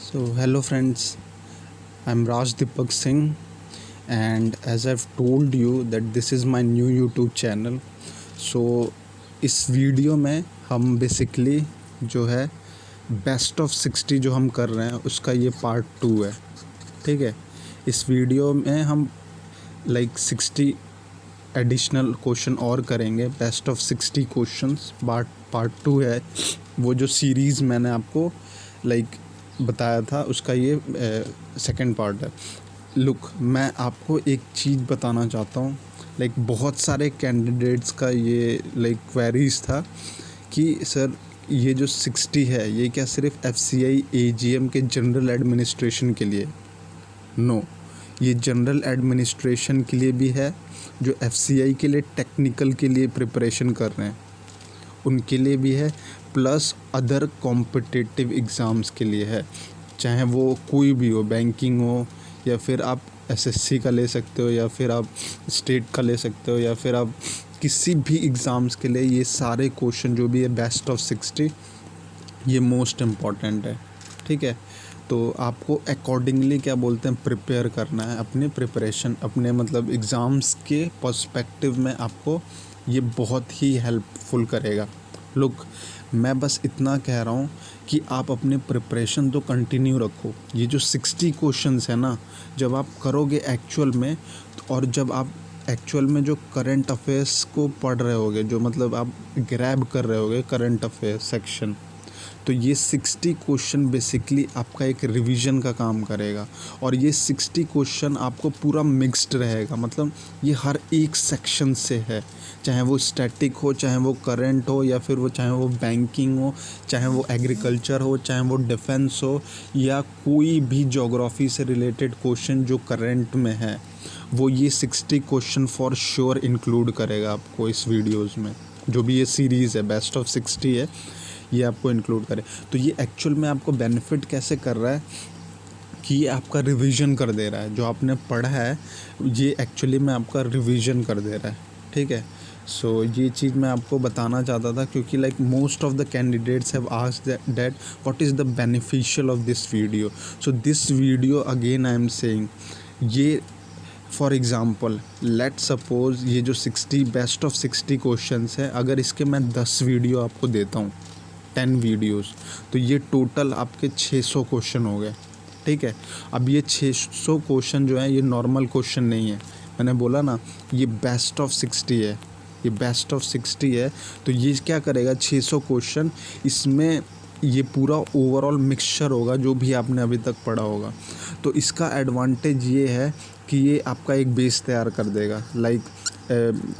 So, hello friends, I'm Raj Deepak Singh, and as I've told you that this is my new YouTube channel. So, इस video में हम basically जो है best of 60 जो हम कर रहे हैं उसका ये पार्ट 2 है। ठीक है, इस वीडियो में हम 60 एडिशनल क्वेश्चन और करेंगे। बेस्ट ऑफ 60 क्वेश्चंस पार्ट 2 है। वो जो सीरीज़ मैंने आपको बताया था उसका ये सेकंड पार्ट है। लुक, मैं आपको एक चीज़ बताना चाहता हूँ। बहुत सारे कैंडिडेट्स का ये क्वेरीज था कि सर ये जो 60 है ये क्या सिर्फ FCI AGM के जनरल एडमिनिस्ट्रेशन के लिए? नो, ये जनरल एडमिनिस्ट्रेशन के लिए भी है। जो FCI के लिए टेक्निकल के लिए प्रिपरेशन कर रहे हैं उनके लिए भी है, प्लस अदर कॉम्पिटिटिव एग्ज़ाम्स के लिए है। चाहे वो कोई भी हो, बैंकिंग हो, या फिर आप SSC का ले सकते हो, या फिर आप स्टेट का ले सकते हो, या फिर आप किसी भी एग्ज़ाम्स के लिए ये सारे क्वेश्चन जो भी है बेस्ट ऑफ 60 ये मोस्ट इम्पॉर्टेंट है। ठीक है, तो आपको अकॉर्डिंगली क्या बोलते हैं प्रिपेयर करना है। अपने प्रिपरेशन अपने एग्ज़ाम्स के पर्सपेक्टिव में आपको ये बहुत ही हेल्पफुल करेगा। लुक, मैं बस इतना कह रहा हूँ कि आप अपने प्रिपरेशन तो कंटिन्यू रखो। ये जो 60 क्वेश्चंस है ना, जब आप करोगे एक्चुअल में, और जब आप एक्चुअल में जो करंट अफेयर्स को पढ़ रहे होगे, जो आप ग्रैब कर रहे होगे करंट अफेयर्स सेक्शन, तो ये 60 क्वेश्चन बेसिकली आपका एक रिवीजन का काम करेगा। और ये 60 क्वेश्चन आपको पूरा मिक्स्ड रहेगा, ये हर एक सेक्शन से है। चाहे वो स्टैटिक हो, चाहे वो करंट हो, या फिर चाहे वो बैंकिंग हो, चाहे वो एग्रीकल्चर हो, चाहे वो डिफेंस हो, या कोई भी ज्योग्राफी से रिलेटेड क्वेश्चन जो करंट में है, वो ये 60 क्वेश्चन फॉर श्योर इंक्लूड करेगा आपको इस वीडियोज़ में। जो भी ये सीरीज़ है बेस्ट ऑफ 60 है, ये आपको इंक्लूड करे। तो ये एक्चुअल में आपको बेनिफिट कैसे कर रहा है कि ये आपका रिवीजन कर दे रहा है। जो आपने पढ़ा है ये एक्चुअली में आपका रिवीजन कर दे रहा है। ठीक है, सो ये चीज़ मैं आपको बताना चाहता था, क्योंकि most of the candidates have asked that what is the beneficial of this video. So this video again I am saying, ये फॉर एग्ज़ाम्पल लेट सपोज़ ये जो 60 बेस्ट ऑफ 60 क्वेश्चंस है, अगर इसके मैं 10 वीडियो आपको देता हूँ, 10 वीडियोस, तो ये टोटल आपके 600 क्वेश्चन हो गए। ठीक है, अब ये 600 क्वेश्चन जो है ये नॉर्मल क्वेश्चन नहीं है। मैंने बोला ना ये बेस्ट ऑफ 60 है, ये बेस्ट ऑफ 60 है। तो ये क्या करेगा, 600 क्वेश्चन, इसमें ये पूरा ओवरऑल मिक्सचर होगा जो भी आपने अभी तक पढ़ा होगा। तो इसका एडवांटेज ये है कि ये आपका एक बेस तैयार कर देगा।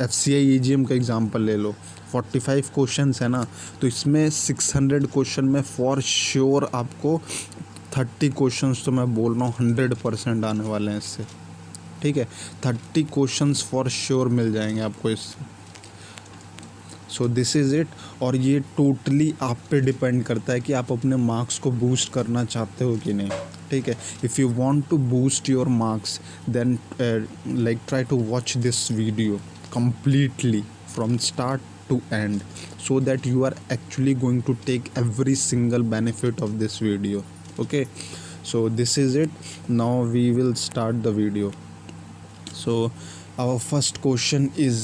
FCI AGM का एग्ज़ाम्पल ले लो, 45 क्वेश्चंस है ना, तो इसमें 600 क्वेश्चन में फॉर श्योर आपको 30 क्वेश्चंस तो मैं बोल रहा हूँ 100% आने वाले हैं इससे। ठीक है, 30 क्वेश्चंस फॉर श्योर मिल जाएंगे आपको इससे। सो दिस इज़ इट। और ये टोटली आप पे डिपेंड करता है कि आप अपने मार्क्स को बूस्ट करना चाहते हो कि नहीं। ठीक है, if you want to boost your marks then try to watch this video completely from start to end, so that you are actually going to take every single benefit of this video. Okay, so this is it. Now we will start the video. So our first question is,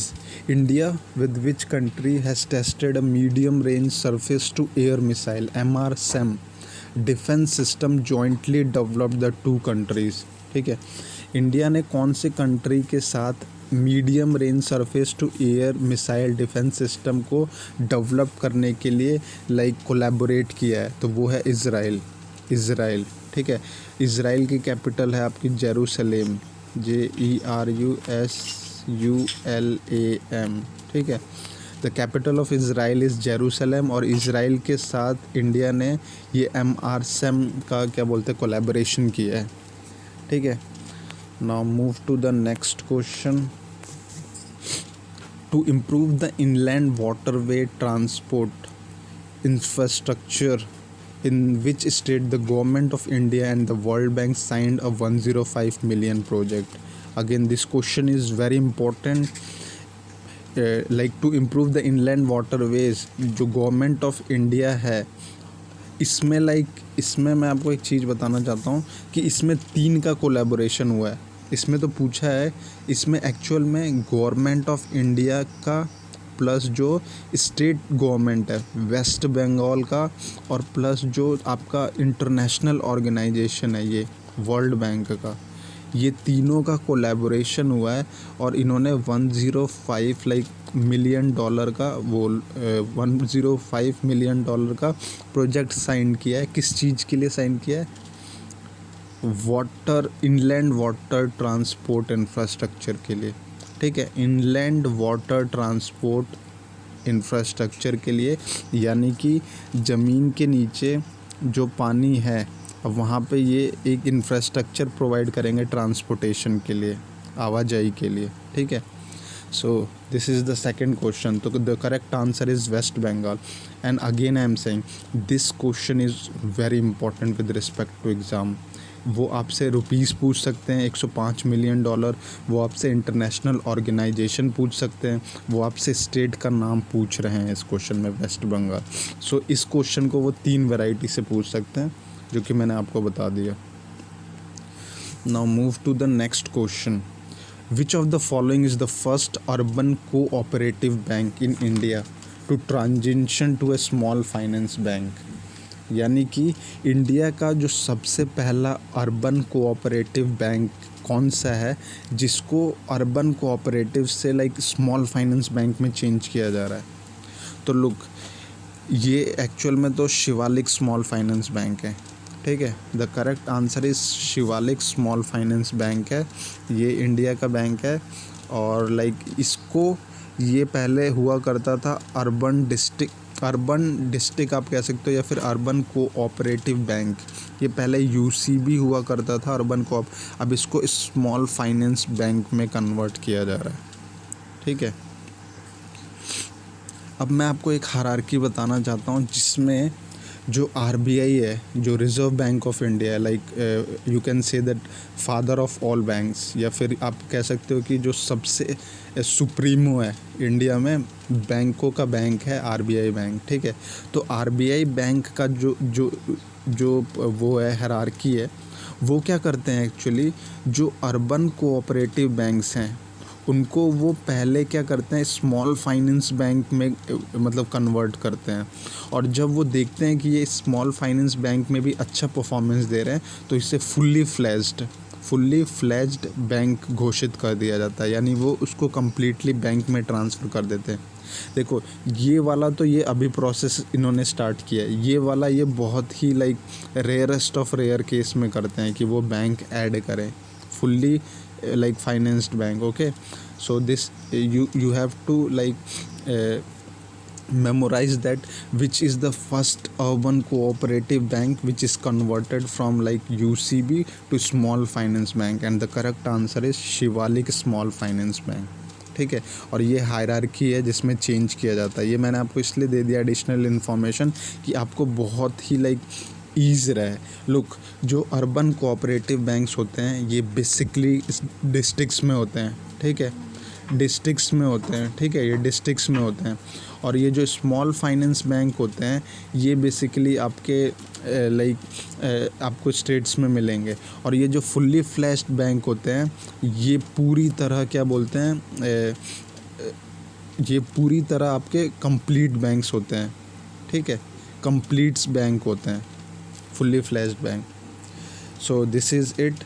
India with which country has tested a medium range surface to air missile MRSAM defense system jointly developed the two countries? ठीक है, India ने कौन से country के साथ medium range surface to air missile defence system को develop करने के लिए कोलैबोरेट किया है? तो वो है इज़राइल। ठीक है, इज़राइल की कैपिटल है आपकी जेरूसलेम, JERUSALAM। ठीक है, the capital of Israel is Jerusalem. और इज़राइल के साथ इंडिया ने ये MRSAM का क्या बोलते हैं कोलैबोरेशन किया है। ठीक है, now move to the next question. To improve the inland waterway transport infrastructure, in which state the government of India and the World Bank signed a 105 million project? Again, this question is very important. To improve the inland waterways, जो government of India है इसमें इसमें मैं आपको एक चीज़ बताना चाहता हूँ कि इसमें 3 का कोलैबोरेशन हुआ है। इसमें तो पूछा है, इसमें एक्चुअल में गवर्नमेंट ऑफ इंडिया का प्लस जो स्टेट गवर्नमेंट है वेस्ट बंगाल का, और प्लस जो आपका इंटरनेशनल ऑर्गेनाइजेशन है ये वर्ल्ड बैंक का, ये तीनों का कोलैबोरेशन हुआ है। और इन्होंने 105 मिलियन डॉलर का $105 मिलियन का प्रोजेक्ट साइन किया है। किस चीज़ के लिए साइन किया है? इनलैंड वाटर ट्रांसपोर्ट इंफ्रास्ट्रक्चर के लिए, ठीक है, इनलैंड वाटर ट्रांसपोर्ट इंफ्रास्ट्रक्चर के लिए, यानी कि ज़मीन के नीचे जो पानी है अब वहाँ पे ये एक इंफ्रास्ट्रक्चर प्रोवाइड करेंगे ट्रांसपोर्टेशन के लिए, आवाजाही के लिए, ठीक है। So this is the second question, तो the correct answer is West Bengal. And again I am saying this question is very important with respect to exam. वो आपसे रुपीस पूछ सकते हैं $105 मिलियन, वो आपसे इंटरनेशनल ऑर्गेनाइजेशन पूछ सकते हैं, वो आपसे स्टेट का नाम पूछ रहे हैं इस क्वेश्चन में, वेस्ट बंगाल। सो इस क्वेश्चन को वो 3 वैरायटी से पूछ सकते हैं जो कि मैंने आपको बता दिया। Now move to the next question. Which of the following is the first urban cooperative bank in India to transition to a small finance bank? यानी कि इंडिया का जो सबसे पहला अर्बन कोऑपरेटिव बैंक कौन सा है जिसको अर्बन कोऑपरेटिव से स्मॉल फाइनेंस बैंक में चेंज किया जा रहा है? तो लुक, ये एक्चुअल में तो शिवालिक स्मॉल फाइनेंस बैंक है, ठीक है। The correct answer is Shivalik small finance bank है। ये इंडिया का बैंक है और इसको ये पहले हुआ करता था अर्बन डिस्ट्रिक्ट आप कह सकते हो, या फिर अर्बन कोऑपरेटिव बैंक। ये पहले यूसीबी हुआ करता था अर्बन कोऑप, अब इसको स्मॉल फाइनेंस बैंक में कन्वर्ट किया जा रहा है, ठीक है। अब मैं आपको एक हायरार्की बताना चाहता हूँ जिसमें जो आरबीआई है, जो रिज़र्व बैंक ऑफ इंडिया है, you can say that father of all banks, या फिर आप कह सकते हो कि जो सबसे सुप्रीमो है इंडिया में, बैंकों का बैंक है आरबीआई बैंक, ठीक है। तो आरबीआई बैंक का जो वो है हायरार्की है, वो क्या करते हैं एक्चुअली, जो अर्बन कोऑपरेटिव बैंक्स हैं उनको वो पहले क्या करते हैं, स्मॉल फाइनेंस बैंक में मतलब कन्वर्ट करते हैं। और जब वो देखते हैं कि ये स्मॉल फाइनेंस बैंक में भी अच्छा परफॉर्मेंस दे रहे हैं तो इसे फुल्ली फ्लेज्ड बैंक घोषित कर दिया जाता है, यानी वो उसको कम्प्लीटली बैंक में ट्रांसफ़र कर देते हैं। देखो ये वाला तो ये अभी प्रोसेस इन्होंने स्टार्ट किया है, ये वाला ये बहुत ही रेयरेस्ट ऑफ रेयर केस में करते हैं कि वो बैंक ऐड करें fully financed bank, okay. So this you have to memorize that which is the first urban cooperative bank which is converted from UCB to small finance bank, and the correct answer is Shivalik small finance bank, ठीक है। और ये hierarchy है जिसमें change किया जाता है। ये मैंने आपको इसलिए दे दिया एडिशनल इन्फॉर्मेशन कि आपको बहुत ही ईज रहे। लुक, जो अर्बन कोऑपरेटिव बैंक्स होते हैं ये बेसिकली डिस्ट्रिक्ट्स में होते हैं, ठीक है, डिस्ट्रिक्ट्स में होते हैं, ठीक है, ये डिस्ट्रिक्ट्स में होते हैं। और ये जो स्मॉल फाइनेंस बैंक होते हैं ये बेसिकली आपके आपको स्टेट्स में मिलेंगे। और ये जो फुल्ली फ्लैश्ड बैंक होते हैं ये पूरी तरह क्या बोलते हैं, ये पूरी तरह आपके कंप्लीट बैंक्स होते हैं, ठीक है, कंप्लीट्स बैंक होते हैं, fully fledged bank. So this is it.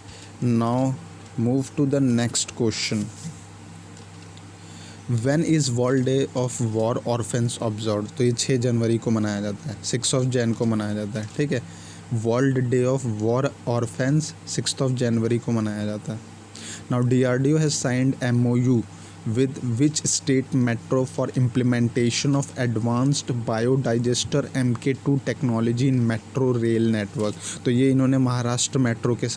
Now move to the next question. When is World Day of War Orphans observed? तो ये 6 जनवरी को मनाया जाता है, 6 Jan को मनाया जाता है, ठीक है। World day of war orphans 6 जनवरी को मनाया जाता है। Now DRDO has signed MOU with which state metro for implementation of advanced biodigester MK2 technology in metro rail network? तो ये इन्होंने महाराष्ट्र मेट्रो के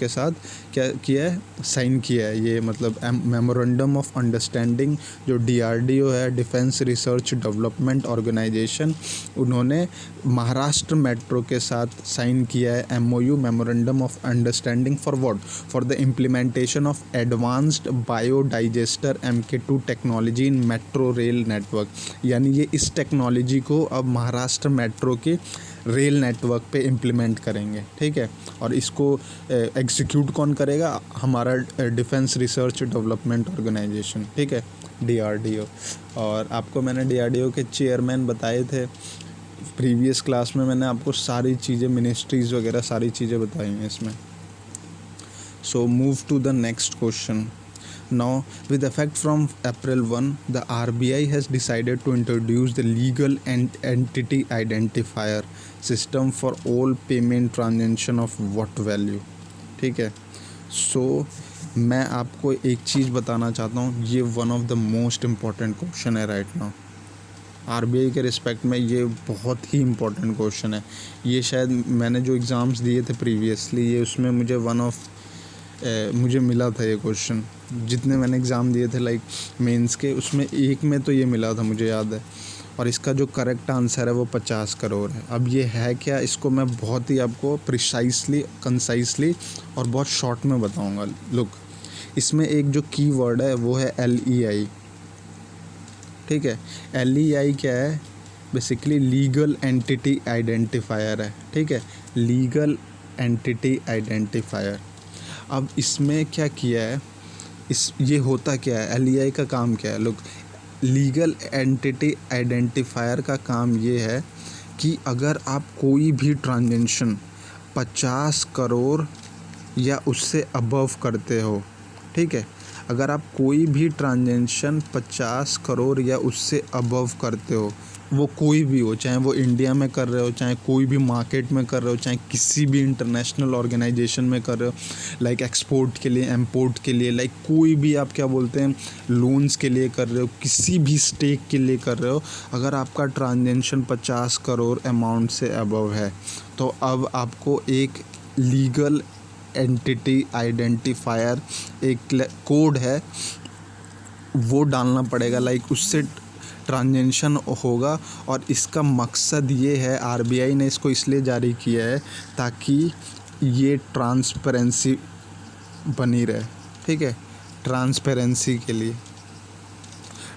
साथ क्या किया है, साइन किया है। ये मतलब मेमोरेंडम ऑफ अंडरस्टैंडिंग जो DRDO है, डिफेंस रिसर्च डेवलपमेंट ऑर्गेनाइजेशन, उन्होंने महाराष्ट्र मेट्रो के साथ साइन किया है MOU, memorandum of understanding for what, for the implementation of advanced biodigester MK2 technology in metro rail network, यानी ये इस टेक्नोलॉजी को अब महाराष्ट्र मेट्रो के रेल नेटवर्क पे इम्प्लीमेंट करेंगे, ठीक है। और इसको एग्जीक्यूट कौन करेगा? हमारा डिफेंस रिसर्च डेवलपमेंट ऑर्गेनाइजेशन, ठीक है, DRDO। और आपको मैंने DRDO के चेयरमैन बताए थे प्रीवियस क्लास में, मैंने आपको सारी चीज़ें, मिनिस्ट्रीज़ वगैरह सारी चीज़ें बताई हैं इसमें। So move to the next question. Now, with effect from April 1, the RBI has decided to introduce the legal entity identifier system for all payment transaction of what value, ठीक है। सो मैं आपको एक चीज़ बताना चाहता हूँ, ये one of the most important question है राइट नाउ। RBI के रिस्पेक्ट में ये बहुत ही इम्पोर्टेंट क्वेश्चन है। ये शायद मैंने जो एग्ज़ाम्स दिए थे प्रीवियसली, ये उसमें मुझे मिला था ये क्वेश्चन। जितने मैंने एग्ज़ाम दिए थे लाइक मेंस के, उसमें एक में तो ये मिला था, मुझे याद है। और इसका जो करेक्ट आंसर है वो 50 करोड़ है। अब ये है क्या, इसको मैं बहुत ही आपको प्रिसाइसली, कंसाइसली और बहुत शॉर्ट में बताऊंगा। लुक, इसमें एक जो की वर्ड है वो है LEI, ठीक है। LEI क्या है? बेसिकली लीगल एंटिटी आइडेंटिफायर है, ठीक है, लीगल एंटिटी आइडेंटिफायर। अब इसमें क्या किया है, ये होता क्या है, LEI का काम क्या है? लोग, लीगल एंटिटी आइडेंटिफायर का काम ये है कि अगर आप कोई भी ट्रांजेक्शन 50 करोड़ या उससे अबव करते हो, ठीक है, अगर आप कोई भी ट्रांजेक्शन 50 करोड़ या उससे अबव करते हो, वो कोई भी हो, चाहे वो इंडिया में कर रहे हो, चाहे कोई भी मार्केट में कर रहे हो, चाहे किसी भी इंटरनेशनल ऑर्गेनाइजेशन में कर रहे हो, लाइक एक्सपोर्ट के लिए, इंपोर्ट के लिए, लाइक कोई भी आप क्या बोलते हैं लोन्स के लिए कर रहे हो, किसी भी स्टेक के लिए कर रहे हो, अगर आपका ट्रांजेक्शन 50 करोड़ अमाउंट से अबव है, तो अब आपको एक लीगल एंटिटी आइडेंटिफायर, एक कोड है, वो डालना पड़ेगा। लाइक उससे ट्रांजेक्शन होगा। और इसका मकसद ये है, RBI ने इसको इसलिए जारी किया है ताकि ये ट्रांसपेरेंसी बनी रहे, ठीक है, ट्रांसपेरेंसी के लिए।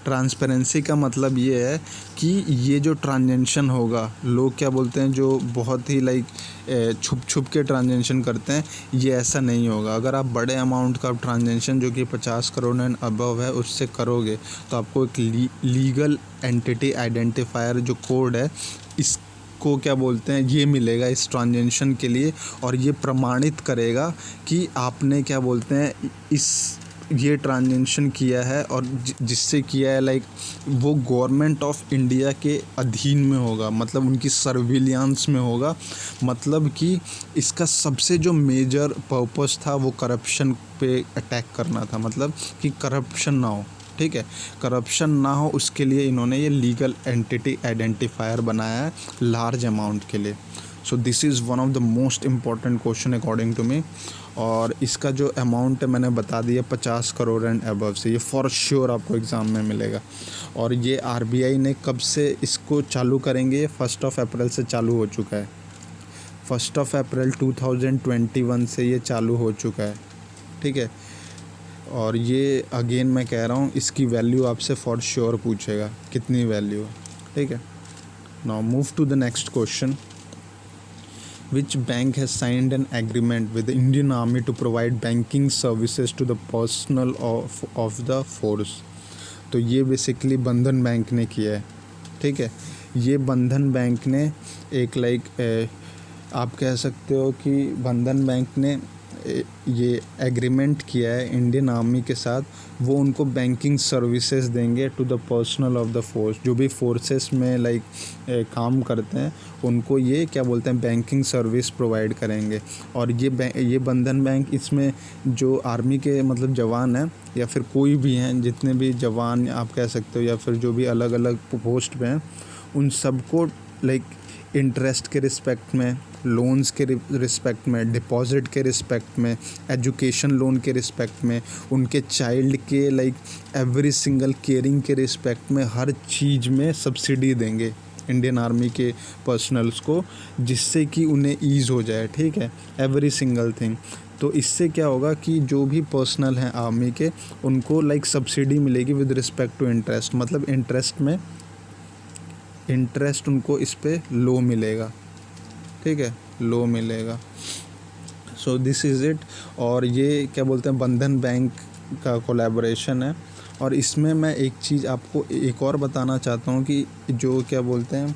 ट्रांसपेरेंसी का मतलब ये है कि ये जो ट्रांजेक्शन होगा, लोग क्या बोलते हैं जो बहुत ही लाइक छुप छुप के ट्रांजेक्शन करते हैं, ये ऐसा नहीं होगा। अगर आप बड़े अमाउंट का ट्रांजेक्शन जो कि 50 करोड़ एंड अबव है उससे करोगे, तो आपको एक लीगल एंटिटी आइडेंटिफायर जो कोड है, इसको क्या बोलते हैं, ये मिलेगा इस ट्रांजेक्शन के लिए। और ये प्रमाणित करेगा कि आपने क्या बोलते हैं ये ट्रांजेक्शन किया है, और जिससे किया है लाइक वो गवर्नमेंट ऑफ इंडिया के अधीन में होगा, मतलब उनकी सर्विलियंस में होगा। मतलब कि इसका सबसे जो मेजर पर्पस था वो करप्शन पे अटैक करना था, मतलब कि करप्शन ना हो, ठीक है, करप्शन ना हो, उसके लिए इन्होंने ये लीगल एंटिटी आइडेंटिफायर बनाया है लार्ज अमाउंट के लिए। So this is one of the most important question according to me. और इसका जो अमाउंट है मैंने बता दिया 50 करोड़ एंड अबव से, ये फॉर श्योर आपको एग्ज़ाम में मिलेगा। और ये RBI ने कब से इसको चालू करेंगे, 1 अप्रैल से चालू हो चुका है। 1 अप्रैल 2021 से ये चालू हो चुका है, ठीक है। और ये अगेन मैं कह रहा हूँ, इसकी वैल्यू आपसे फॉर श्योर पूछेगा कितनी वैल्यू है, ठीक है। Now move to the next question. Which bank has signed an agreement with the Indian Army to provide banking services to the personnel of the force? तो ये बेसिकली बंधन bank ने किया है, ठीक है। ये बंधन बैंक ने एक आप कह सकते हो कि बंधन बैंक ने ये एग्रीमेंट किया है इंडियन आर्मी के साथ। वो उनको बैंकिंग सर्विसेज देंगे to the personnel of the force, जो भी फोर्सेस में काम करते हैं उनको ये क्या बोलते हैं बैंकिंग सर्विस प्रोवाइड करेंगे। और ये बंधन बैंक, इसमें जो आर्मी के मतलब जवान हैं या फिर कोई भी हैं, जितने भी जवान आप कह सकते हो या फिर जो भी अलग अलग पोस्ट पे हैं, उन सबको इंटरेस्ट के रिस्पेक्ट में, लोन्स के रिस्पेक्ट में, डिपॉजिट के रिस्पेक्ट में, एजुकेशन लोन के रिस्पेक्ट में, उनके चाइल्ड के एवरी सिंगल केयरिंग के रिस्पेक्ट में, हर चीज़ में सब्सिडी देंगे इंडियन आर्मी के पर्सनल्स को, जिससे कि उन्हें ईज़ हो जाए, ठीक है, एवरी सिंगल थिंग। तो इससे क्या होगा कि जो भी पर्सनल हैं आर्मी के, उनको लाइक सब्सिडी मिलेगी विद रिस्पेक्ट टू इंटरेस्ट, मतलब इंटरेस्ट उनको इस पे लो मिलेगा, ठीक है, लो मिलेगा। सो दिस इज़ इट। और ये क्या बोलते हैं, बंधन बैंक का कोलैबोरेशन है। और इसमें मैं एक चीज़ आपको एक और बताना चाहता हूँ कि जो क्या बोलते हैं,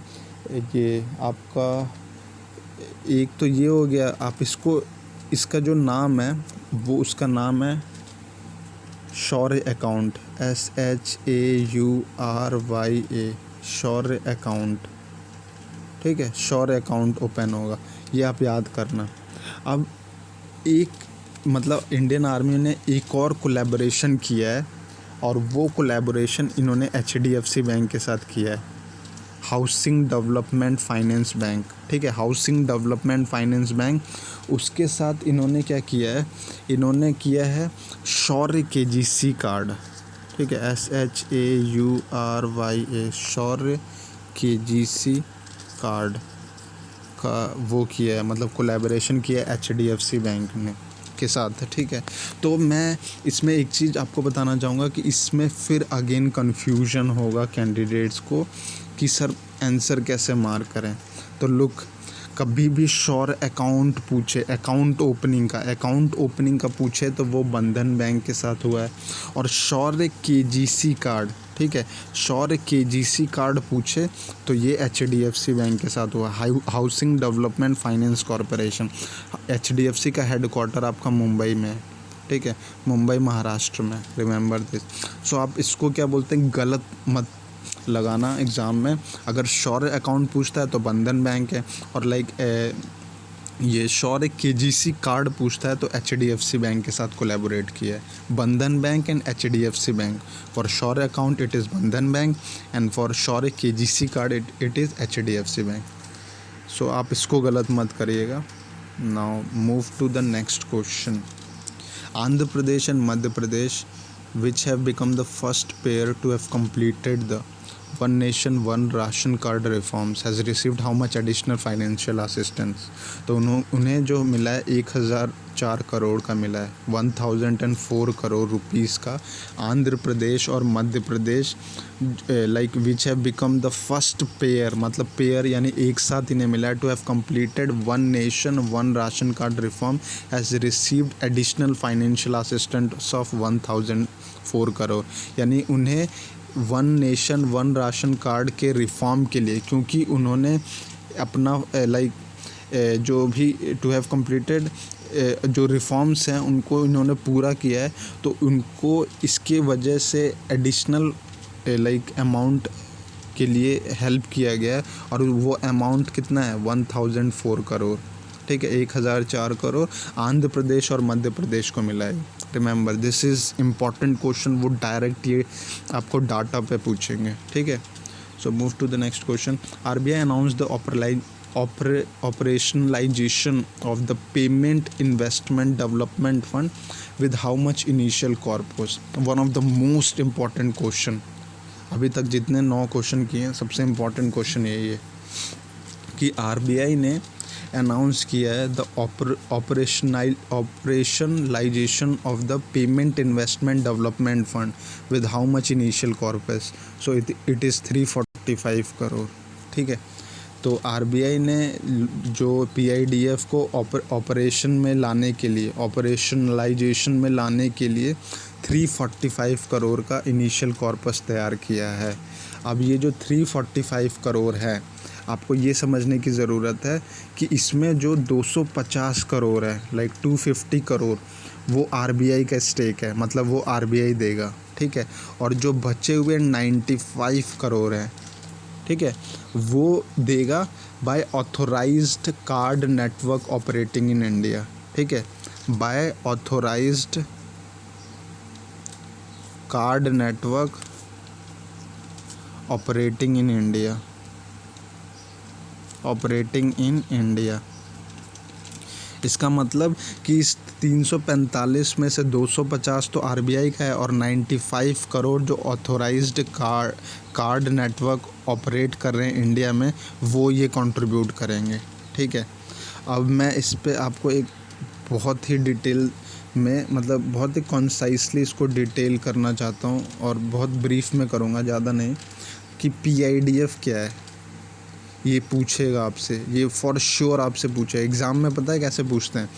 ये आपका एक तो ये हो गया, आप इसका जो नाम है वो उसका नाम है शौर्य अकाउंट, SHAURYA, शौर्य अकाउंट, ठीक है, शौर्य अकाउंट ओपन होगा, ये आप याद करना। अब एक मतलब इंडियन आर्मी ने एक और कोलैबोरेशन किया है, और वो कोलैबोरेशन इन्होंने HDFC बैंक के साथ किया है, हाउसिंग डेवलपमेंट फाइनेंस बैंक, ठीक है, हाउसिंग डेवलपमेंट फाइनेंस बैंक। उसके साथ इन्होंने क्या किया है, इन्होंने किया है शौर्य KGC कार्ड, ठीक है, SHAURYA, शौर्य KGC कार्ड का वो किया है, मतलब कोलैबोरेशन किया है HDFC बैंक ने के साथ, ठीक है। तो मैं इसमें एक चीज़ आपको बताना चाहूँगा कि इसमें फिर अगेन कन्फ्यूजन होगा कैंडिडेट्स को कि सर आंसर कैसे मार्क करें। तो लुक, कभी भी शौर्य अकाउंट पूछे, अकाउंट ओपनिंग का पूछे तो वो बंधन बैंक के साथ हुआ है। और शौर्य KGC कार्ड, ठीक है, शौर्य KGC कार्ड पूछे तो ये HDFC बैंक के साथ हुआ, housing development finance corporation. HDFC का हेडक्वार्टर आपका मुंबई में है, ठीक है, मुंबई महाराष्ट्र में, रिमेंबर दिस। सो आप इसको क्या बोलते हैं, गलत मत लगाना एग्ज़ाम में। अगर शौर्य अकाउंट पूछता है तो बंधन बैंक है, और लाइक ये शौर्य KGC कार्ड पूछता है तो HDFC बैंक के साथ कोलैबोरेट किया है, Bandhan bank and HDFC bank. For Shaurya account it is Bandhan bank, and for Shaurya KGC card it is HDFC bank. So आप इसको गलत मत करिएगा। Now move to the next question. Andhra Pradesh and Madhya Pradesh which have become the first pair to have completed the One Nation One Ration Card reforms has received how much additional financial assistance? तो उन्हें जो मिला है 1004 करोड़ का मिला है, 1004 करोड़ रुपीस का। आंध्र प्रदेश और Madhya Pradesh like which have become the first pair, मतलब पेयर यानी एक साथ इन्हें मिला है, to have completed one nation one ration card reform has received additional financial assistance of 1004 crore. यानी उन्हें one nation one ration card के रिफॉर्म के लिए, क्योंकि उन्होंने अपना जो भी टू हैव कंप्लीटेड जो रिफॉर्म्स हैं उनको इन्होंने पूरा किया है, तो उनको इसके वजह से एडिशनल अमाउंट के लिए हेल्प किया गया है। और वो अमाउंट कितना है, 1004 करोड़, ठीक है, 1004 करोड़ आंध्र प्रदेश और मध्य प्रदेश को मिला है। Remember this is important question, वो डायरेक्ट ये आपको डाटा पे पूछेंगे, ठीक है। So move to the next question. RBI announce the operationalization of the payment investment development fund with how much initial corpus? One of the most important question, अभी तक जितने 9 क्वेश्चन किए हैं सबसे इम्पॉर्टेंट क्वेश्चन यही है कि RBI ने अनाउंस किया है the operationalisation of the payment investment development fund with how much initial corpus? So it is 345 crore, ठीक है। तो RBI ने जो PIDF को ऑपरेशन में लाने के लिए, ऑपरेशनलाइजेशन में लाने के लिए 345 करोड़ का इनिशियल कॉर्पस तैयार किया है। अब ये जो 345 करोड़ है, आपको ये समझने की ज़रूरत है कि इसमें जो 250 करोड़ है, 250 करोड़, वो RBI का स्टेक है, मतलब वो RBI देगा, ठीक है। और जो बचे हुए 95 करोड़ हैं, ठीक है, वो देगा by authorised card network operating in India, ठीक है, by authorised card network operating in India. इसका मतलब कि इस 345 में से 250 तो RBI का है और 95 करोड़ जो ऑथोराइज्ड कार्ड नेटवर्क ऑपरेट कर रहे हैं इंडिया में, वो ये कंट्रीब्यूट करेंगे, ठीक है। अब मैं इस पे आपको एक बहुत ही डिटेल में, मतलब बहुत ही कॉन्साइसली इसको डिटेल करना चाहता हूँ और बहुत ब्रीफ में करूँगा, ज़्यादा नहीं, कि PIDF क्या है। ये पूछेगा आपसे, ये फॉर श्योर आपसे पूछे एग्ज़ाम में। पता है कैसे पूछते हैं?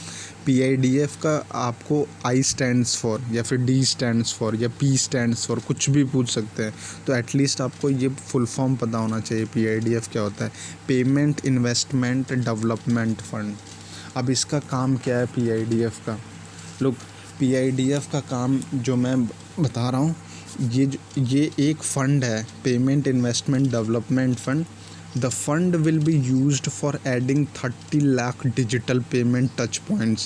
PIDF का आपको I स्टैंड्स फॉर या फिर D स्टैंड्स फॉर या P स्टैंड्स फॉर कुछ भी पूछ सकते हैं। तो एटलीस्ट आपको ये फुल फॉर्म पता होना चाहिए PIDF क्या होता है, पेमेंट इन्वेस्टमेंट डेवलपमेंट फ़ंड। अब इसका काम क्या है PIDF का? लोग, PIDF का काम जो मैं बता रहा हूँ, ये एक फ़ंड है, payment investment development fund. The fund will be used for adding 30 lakh digital payment touch points,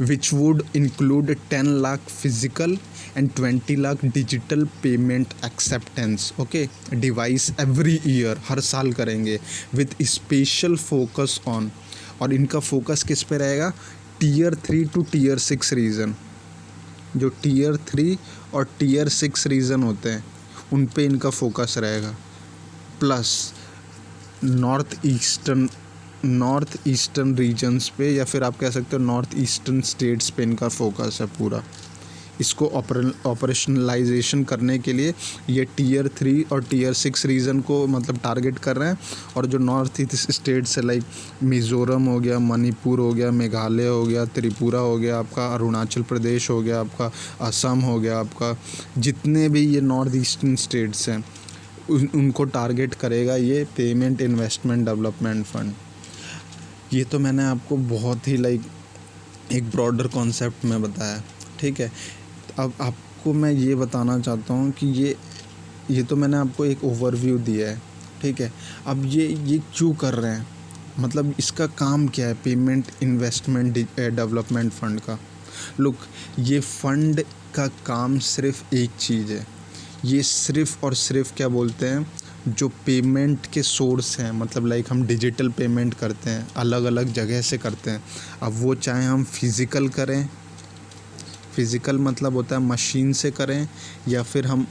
which would include 10 lakh physical and 20 lakh digital payment acceptance, okay, device every year, हर साल करेंगे, with special focus on, और इनका focus किस पे रहेगा? Tier 3 to Tier 6 reason. जो Tier 3 और Tier 6 reason होते हैं उन पे इनका फोकस रहेगा, प्लस नॉर्थ ईस्टर्न रीजन्स पे, या फिर आप कह सकते हो नॉर्थ ईस्टर्न स्टेट्स पे इनका फोकस है पूरा। इसको ऑपरेशनलाइजेशन करने के लिए ये Tier 3 और Tier 6 रीजन को मतलब टारगेट कर रहे हैं। और जो नॉर्थ ईस्ट स्टेट्स है, लाइक मिज़ोरम हो गया, मणिपुर हो गया, मेघालय हो गया, त्रिपुरा हो गया आपका, अरुणाचल प्रदेश हो गया आपका, असम हो गया आपका, जितने भी ये नॉर्थ ईस्टर्न स्टेट्स हैं उनको टारगेट करेगा ये पेमेंट इन्वेस्टमेंट डेवलपमेंट फ़ंड। ये तो मैंने आपको बहुत ही एक ब्रॉडर कॉन्सेप्ट में बताया, ठीक है। अब आपको मैं ये बताना चाहता हूँ कि ये तो मैंने आपको एक ओवरव्यू दिया है, ठीक है। अब ये क्यों कर रहे हैं, मतलब इसका काम क्या है पेमेंट इन्वेस्टमेंट डेवलपमेंट फ़ंड का? लुक, ये फ़ंड का काम सिर्फ एक चीज़ है, ये सिर्फ़ और सिर्फ क्या बोलते हैं, जो पेमेंट के सोर्स हैं, मतलब हम डिजिटल पेमेंट करते हैं, अलग अलग जगह से करते हैं। अब वो चाहे हम फिज़िकल करें, फिज़िकल मतलब होता है मशीन से करें, या फिर हम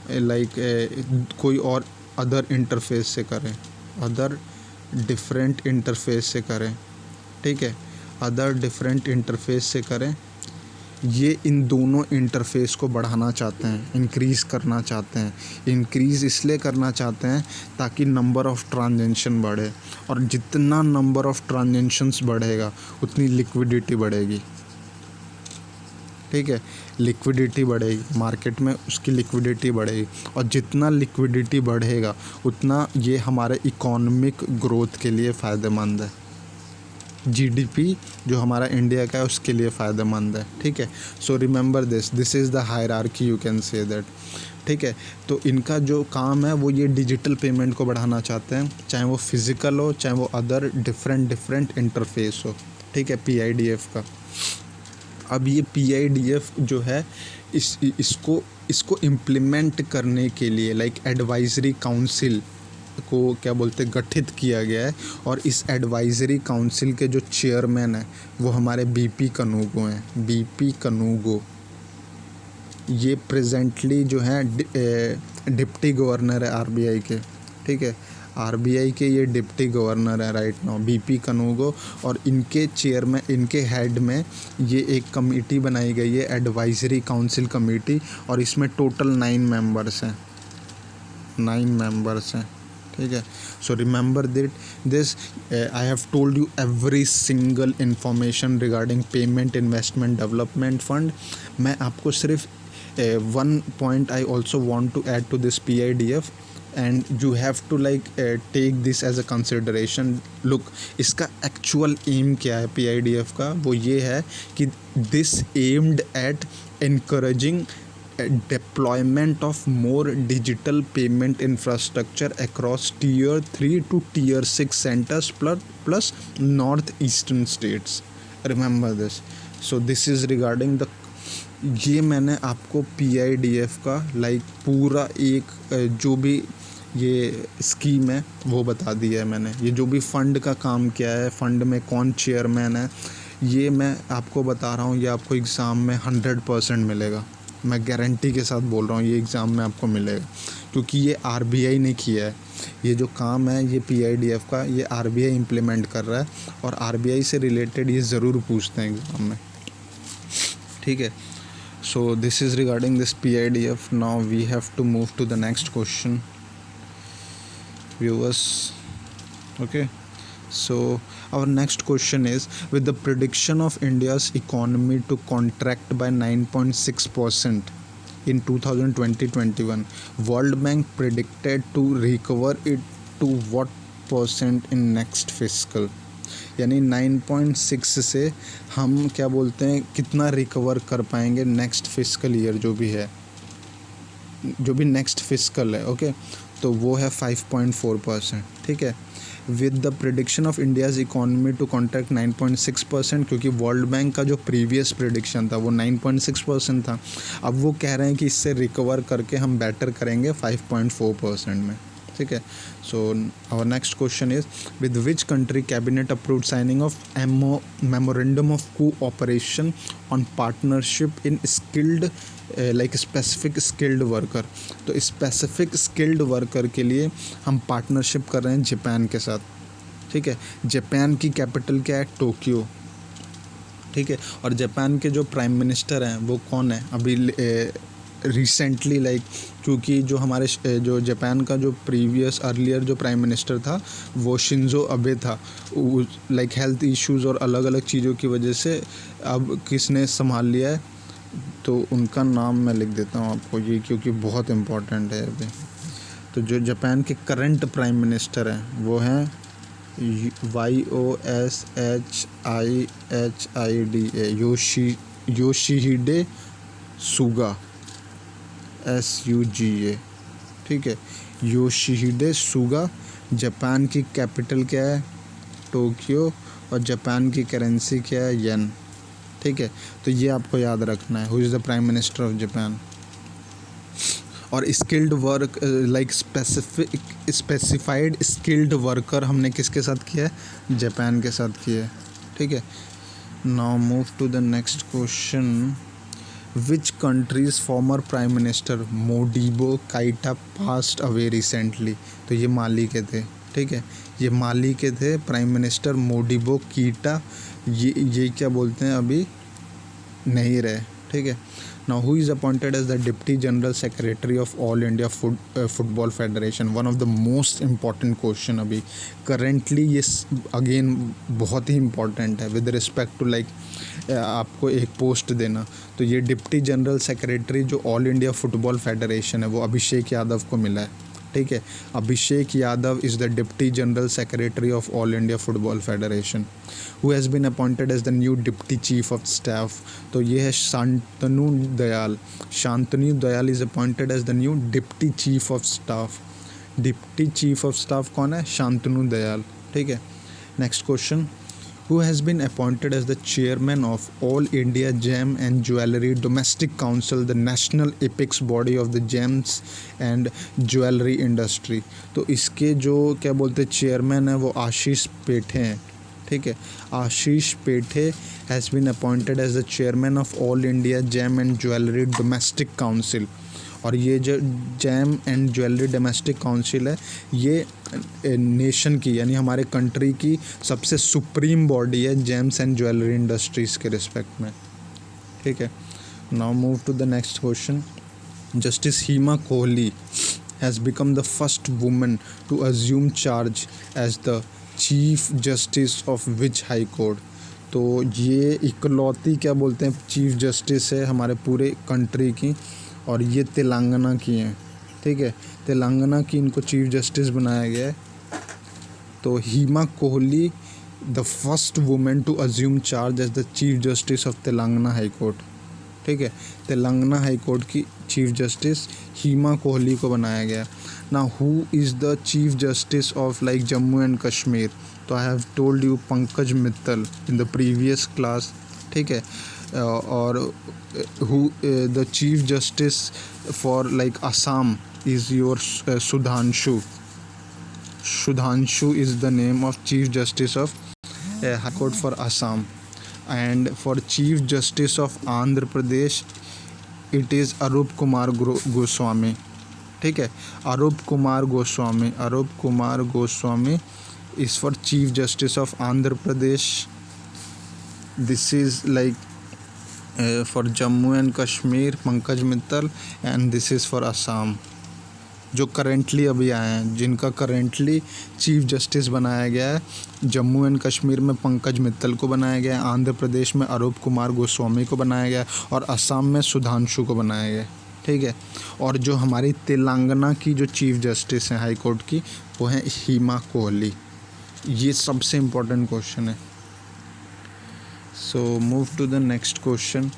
कोई और अदर इंटरफेस से करें, अदर डिफरेंट इंटरफेस से करें, ठीक है, अदर डिफरेंट इंटरफेस से करें। ये इन दोनों इंटरफेस को बढ़ाना चाहते हैं, इंक्रीज़ करना चाहते हैं। इंक्रीज़ इसलिए करना चाहते हैं ताकि नंबर ऑफ़ ट्रांजेक्शन बढ़े, और जितना नंबर ऑफ़ ट्रांजेक्शन्स बढ़ेगा उतनी लिक्विडिटी बढ़ेगी, ठीक है। लिक्विडिटी बढ़ेगी मार्केट में, उसकी लिक्विडिटी बढ़ेगी, और जितना लिक्विडिटी बढ़ेगा उतना ये हमारे इकोनॉमिक ग्रोथ के लिए फ़ायदेमंद है। GDP जो हमारा इंडिया का है उसके लिए फ़ायदेमंद है, ठीक है। So remember this is the hierarchy, you can say that, ठीक है। तो इनका जो काम है वो ये डिजिटल पेमेंट को बढ़ाना चाहते हैं, चाहे वो फिज़िकल हो, चाहे वो अदर डिफरेंट इंटरफेस हो, ठीक है, PIDF का। अब ये PIDF जो है इसको इम्प्लीमेंट करने के लिए एडवाइजरी काउंसिल को क्या बोलते हैं, गठित किया गया है। और इस एडवाइजरी काउंसिल के जो चेयरमैन हैं वो हमारे BP कनूगो हैं, BP कनूगो। ये प्रेजेंटली जो हैं डिप्टी गवर्नर है RBI के, ठीक है, RBI के ये डिप्टी गवर्नर है राइट नाउ, BP कनूगो। और इनके चेयरमैन, इनके हेड में ये एक कमेटी बनाई गई है, एडवाइजरी काउंसिल कमेटी, और इसमें टोटल 9 मेंबर्स हैं, 9 मेंबर्स हैं, ठीक है। So remember this, I have told you every single information regarding payment investment development fund. मैं आपको सिर्फ one point I also want to add to this PIDF, and you have to take this as a consideration. Look, इसका actual aim क्या है PIDF का, वो ये है कि this aimed at encouraging deployment of more digital payment infrastructure across Tier 3 to Tier 6 centers plus northeastern states. Remember this. So this is regarding the, ये मैंने आपको PIDF का पूरा एक जो भी ये स्कीम है वो बता दिया है मैंने। ये जो भी फ़ंड का काम क्या है, फ़ंड में कौन चेयरमैन है, ये मैं आपको बता रहा हूँ। ये आपको एग्ज़ाम में 100% मिलेगा, मैं गारंटी के साथ बोल रहा हूँ, ये एग्ज़ाम में आपको मिलेगा, क्योंकि ये RBI ने किया है। ये जो काम है ये PIDF का, ये RBI इम्प्लीमेंट कर रहा है, और RBI से रिलेटेड ये ज़रूर पूछते हैं एग्ज़ाम में। ठीक है. So this is regarding this PIDF. Now we have to move to the next question, viewers. Okay, so our next question is, with the prediction of India's economy to contract by 9.6% in 2020-21, World Bank predicted to recover it to what percent in next fiscal. यानी 9.6 से हम क्या बोलते हैं कितना recover कर पाएंगे next fiscal year जो भी नेक्स्ट फिस्कल है. ओके, तो वो है 5.4%. ठीक है. With the prediction of India's economy to contract 9.6%, क्योंकि वर्ल्ड बैंक का जो प्रीवियस प्रिडिक्शन था वो 9.6% था. अब वो कह रहे हैं कि इससे रिकवर करके हम बेटर करेंगे 5.4% में. ठीक है. So our next question is, with which country cabinet approved signing of memorandum of cooperation on partnership in skilled like specific skilled worker. तो स्पेसिफिक स्किल्ड वर्कर के लिए हम पार्टनरशिप कर रहे हैं जापान के साथ. ठीक है. जापान की कैपिटल क्या है? टोक्यो. ठीक है. और जापान के जो प्राइम मिनिस्टर हैं वो कौन है अभी रिसेंटली, लाइक क्योंकि जो हमारे जो जापान का जो प्रीवियस अर्लियर जो प्राइम मिनिस्टर था वो शिंजो अबे था. लाइक हेल्थ इश्यूज़ और अलग अलग चीज़ों की वजह से अब किसने संभाल लिया है, तो उनका नाम मैं लिख देता हूँ आपको ये, क्योंकि बहुत इम्पोर्टेंट है अभी. तो जो जापान के करंट प्राइम मिनिस्टर हैं वो हैं YOSHIHIDE योशिहिडे सुगा SUGA. ठीक है. योशिहिडे सुगा. जापान की कैपिटल क्या है? टोक्यो. और जापान की करेंसी क्या है? येन. ठीक है. तो ये आपको याद रखना है, who is the prime minister of Japan. और skilled work like specified skilled worker हमने किसके साथ किया है? जापान के साथ किया है. ठीक है. Now move to the next question. Which countries former prime minister Modibo Keita passed away recently. तो ये माली के थे. ठीक है. ये माली के थे प्राइम मिनिस्टर मोडिबो कीटा. ये क्या बोलते हैं अभी नहीं रहे. ठीक है. Now who is appointed as the deputy general secretary of all India football federation. One of the most important question अभी करेंटली. ये अगेन बहुत ही इम्पॉर्टेंट है विद रिस्पेक्ट टू लाइक आपको एक पोस्ट देना. तो ये डिप्टी जनरल सेक्रेटरी जो ऑल इंडिया फुटबॉल फेडरेशन है वो अभिषेक यादव को मिला है. ठीक है. Abhishek Yadav is the deputy general secretary of all India football federation, who has been appointed as the new deputy chief of staff. तो ये है Shantanu Dayal. Shantanu Dayal is appointed as the new deputy chief of staff. Deputy chief of staff कौन है? शांतनु दयाल. ठीक है. Next question. Who has been appointed as the chairman of All India Gem and Jewellery Domestic Council, the national apex body of the gems and jewellery industry. तो इसके जो क्या बोलते हैं चेयरमैन है वो आशीष पेठे हैं. ठीक है. Ashish Pethe has been appointed as the chairman of all India gem and jewellery domestic council. और ये जो gem and jewellery domestic council है ये नेशन की यानी हमारे कंट्री की सबसे सुप्रीम बॉडी है जेम्स एंड ज्वेलरी इंडस्ट्रीज़ के रिस्पेक्ट में. ठीक है. Now move to the next question. Justice Hima Kohli has become the first woman to assume charge as the chief justice of which high court. तो ये इकलौती क्या बोलते हैं चीफ जस्टिस है हमारे पूरे कंट्री की, और ये तेलंगाना की हैं. ठीक है. तेलंगाना की इनको चीफ जस्टिस बनाया गया है. तो Hima Kohli the first women to assume charge as the chief justice of Telangana high court. ठीक है. तेलंगाना हाई कोर्ट की चीफ जस्टिस हिमा कोहली को बनाया गया. ना who is the chief justice of like Jammu and Kashmir. तो I have told you Pankaj Mittal in the previous class. ठीक है. और who the chief justice for like Assam is your Sudhanshu. Sudhanshu is the name of chief justice of High Court for Assam. And for chief justice of Andhra Pradesh it is Arup Kumar Goswami. ठीक है. Arup Kumar Goswami is for chief justice of Andhra Pradesh. This is like for Jammu and Kashmir Pankaj Mittal, and this is for Assam, जो currently अभी आए हैं, जिनका currently chief justice बनाया गया है। जम्मू एंड कश्मीर में पंकज मित्तल को बनाया गया है, आंध्र प्रदेश में अरूप कुमार गोस्वामी को बनाया गया है, और असम में सुधांशु को बनाया गया है, ठीक है। और जो हमारी तेलंगाना की जो चीफ जस्टिस हैं हाई कोर्ट की, वो हैं हिमा कोहली। ये सबसे इम्पोर्टेंट क्वेश्चन है। So move to the next question.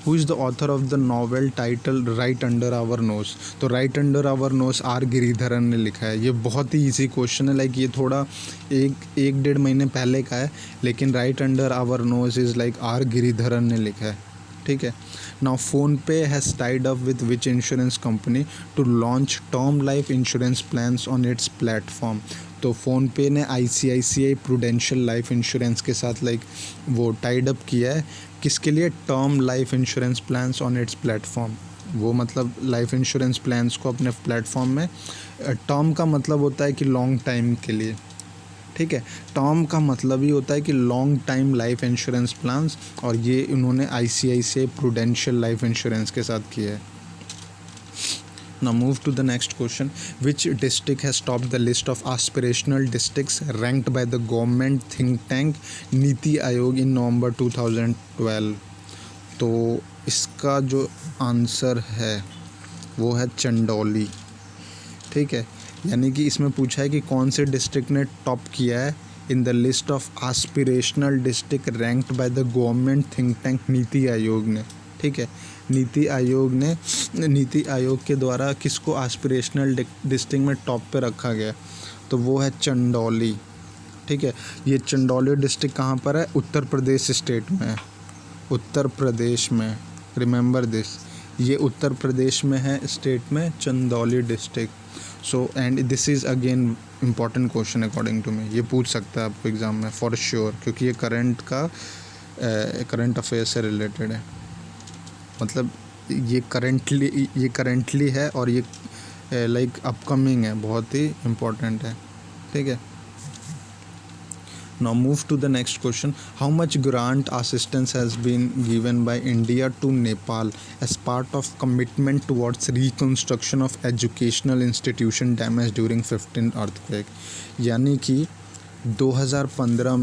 Who is the author of the novel titled Right Under Our Nose? तो Right Under Our Nose R Giridharan ने लिखा है। ये बहुत ही इजी क्वेश्चन है, लाइक ये थोड़ा एक डेढ़ महीने पहले का है, लेकिन Right Under Our Nose is like R Giridharan ने लिखा है, ठीक है। Now PhonePe has tied up with which insurance company to launch term life insurance plans on its platform. तो फ़ोनपे ने ICICI प्रूडेंशियल लाइफ इंश्योरेंस के साथ लाइक वो टाइड अप किया है, किसके लिए? Term life insurance plans on its platform. वो मतलब लाइफ इंश्योरेंस प्लान्स को अपने प्लेटफॉर्म में, टर्म का मतलब होता है कि लॉन्ग टाइम के लिए, ठीक है। टर्म का मतलब ही होता है कि long time life insurance plans, और ये उन्होंने ICICI प्रूडेंशियल लाइफ इंश्योरेंस के साथ किया है। Now move to the next question. Which district has topped the list of aspirational districts ranked by the government think tank NITI Aayog in November 2012? तो इसका जो आंसर है वो है चंदौली, ठीक है। यानी कि इसमें पूछा है कि कौन से डिस्ट्रिक्ट ने टॉप किया है in the list of aspirational district ranked by the government think tank NITI Aayog ने, ठीक है। नीति आयोग के द्वारा किसको एस्पिरेशनल डिस्ट्रिक्ट में टॉप पे रखा गया? तो वो है चंदौली, ठीक है। ये चंदौली डिस्ट्रिक्ट कहाँ पर है? उत्तर प्रदेश स्टेट में है, उत्तर प्रदेश में, रिमेंबर दिस, ये उत्तर प्रदेश में है स्टेट में, Chandauli district. So and this is again important question according to me, ये पूछ सकता है आपको एग्ज़ाम में फॉर श्योर, क्योंकि ये करंट अफेयर से रिलेटेड है। मतलब ये करंटली है, और ये लाइक अपकमिंग है, बहुत ही इम्पोर्टेंट है, ठीक है। Now move to the next question. How much grant assistance has been given by India to Nepal as part of commitment towards reconstruction of educational institution damaged during 15 earthquake? यानी कि 2015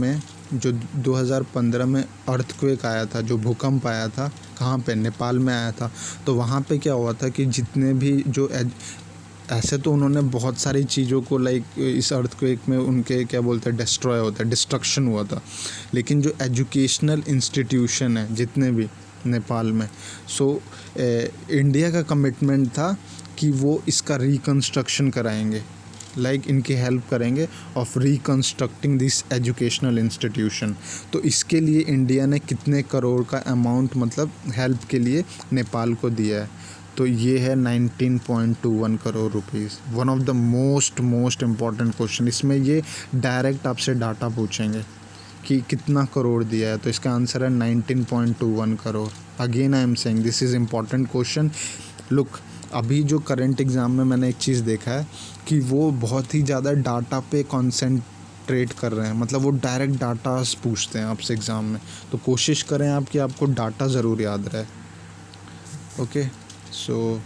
में earthquake आया था, जो भूकंप आया था, कहाँ पे? नेपाल में आया था। तो वहाँ पे क्या हुआ था कि जितने भी जो ऐसे तो उन्होंने बहुत सारी चीज़ों को लाइक इस अर्थक्वेक में उनके क्या बोलते हैं डिस्ट्रॉय होता है, डिस्ट्रक्शन हुआ था, लेकिन जो एजुकेशनल इंस्टीट्यूशन है जितने भी नेपाल में, इंडिया का कमिटमेंट था कि वो इसका रिकन्स्ट्रक्शन कराएंगे, लाइक इनकी हेल्प करेंगे of reconstructing this educational institution. तो इसके लिए इंडिया ने कितने करोड़ का अमाउंट मतलब हेल्प के लिए नेपाल को दिया है? तो ये है 19.21 crore rupees. One of the most important question, इसमें ये डायरेक्ट आपसे डाटा पूछेंगे कि कितना करोड़ दिया है, तो इसका आंसर है 19.21 crore. Again I am saying this is important question. Look, अभी जो करंट एग्ज़ाम में मैंने एक चीज़ देखा है कि वो बहुत ही ज़्यादा डाटा पे कॉन्सेंट्रेट कर रहे हैं, मतलब वो डायरेक्ट डाटा पूछते हैं आपसे एग्ज़ाम में। तो कोशिश करें आप कि आपको डाटा ज़रूर याद रहे, okay. So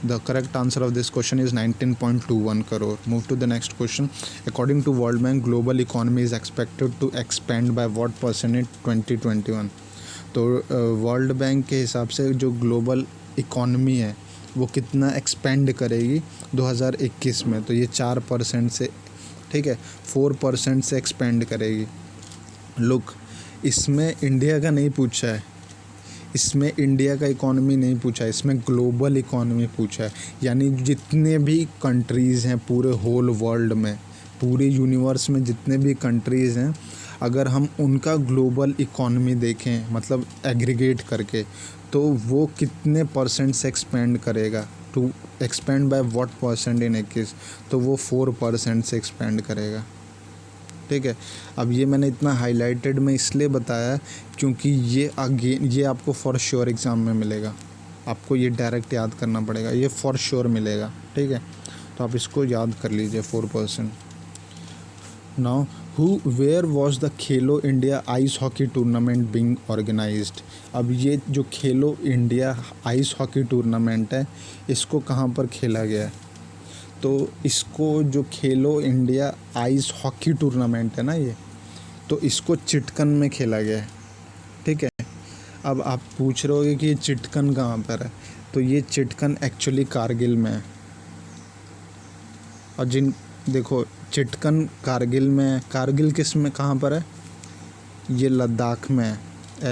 the correct answer of this question is 19.21 crore. Move to the next question. According to World Bank, global economy is expected to expand by what % in 2021? तो वर्ल्ड बैंक के हिसाब से जो global economy है वो कितना expand करेगी 2021 में? तो ये 4% से, ठीक है, 4% से एक्सपेंड करेगी। लुक, इसमें इंडिया का नहीं पूछा है, इसमें इंडिया का इकॉनमी नहीं पूछा है, इसमें ग्लोबल इकॉनमी पूछा है। यानी जितने भी कंट्रीज़ हैं पूरे होल वर्ल्ड में, पूरे यूनिवर्स में जितने भी कंट्रीज़ हैं, अगर हम उनका ग्लोबल इकॉनमी देखें मतलब एग्रीगेट करके, तो वो कितने % से एक्सपेंड करेगा? टू एक्सपेंड बाय व्हाट % इन 21? तो वो 4% से एक्सपेंड करेगा, ठीक है। अब ये मैंने इतना हाईलाइटेड में इसलिए बताया क्योंकि ये आपको फॉर श्योर एग्ज़ाम में मिलेगा, आपको ये डायरेक्ट याद करना पड़ेगा, ये फॉर श्योर मिलेगा, ठीक है। तो आप इसको याद कर लीजिए 4%। Now who where was the Khelo India ice hockey tournament being organised. अब ये जो खेलो इंडिया आइस हॉकी टूर्नामेंट है, इसको कहाँ पर खेला गया है? तो इसको जो खेलो इंडिया आइस हॉकी टूर्नामेंट है ना, ये तो इसको चिटकन में खेला गया है। ठीक है, अब आप पूछ रहे होगे कि ये चिटकन कहाँ पर है, तो ये चिटकन एक्चुअली कारगिल में है। और देखो चिटकन कारगिल में है। कारगिल किस में कहाँ पर है? ये लद्दाख में है,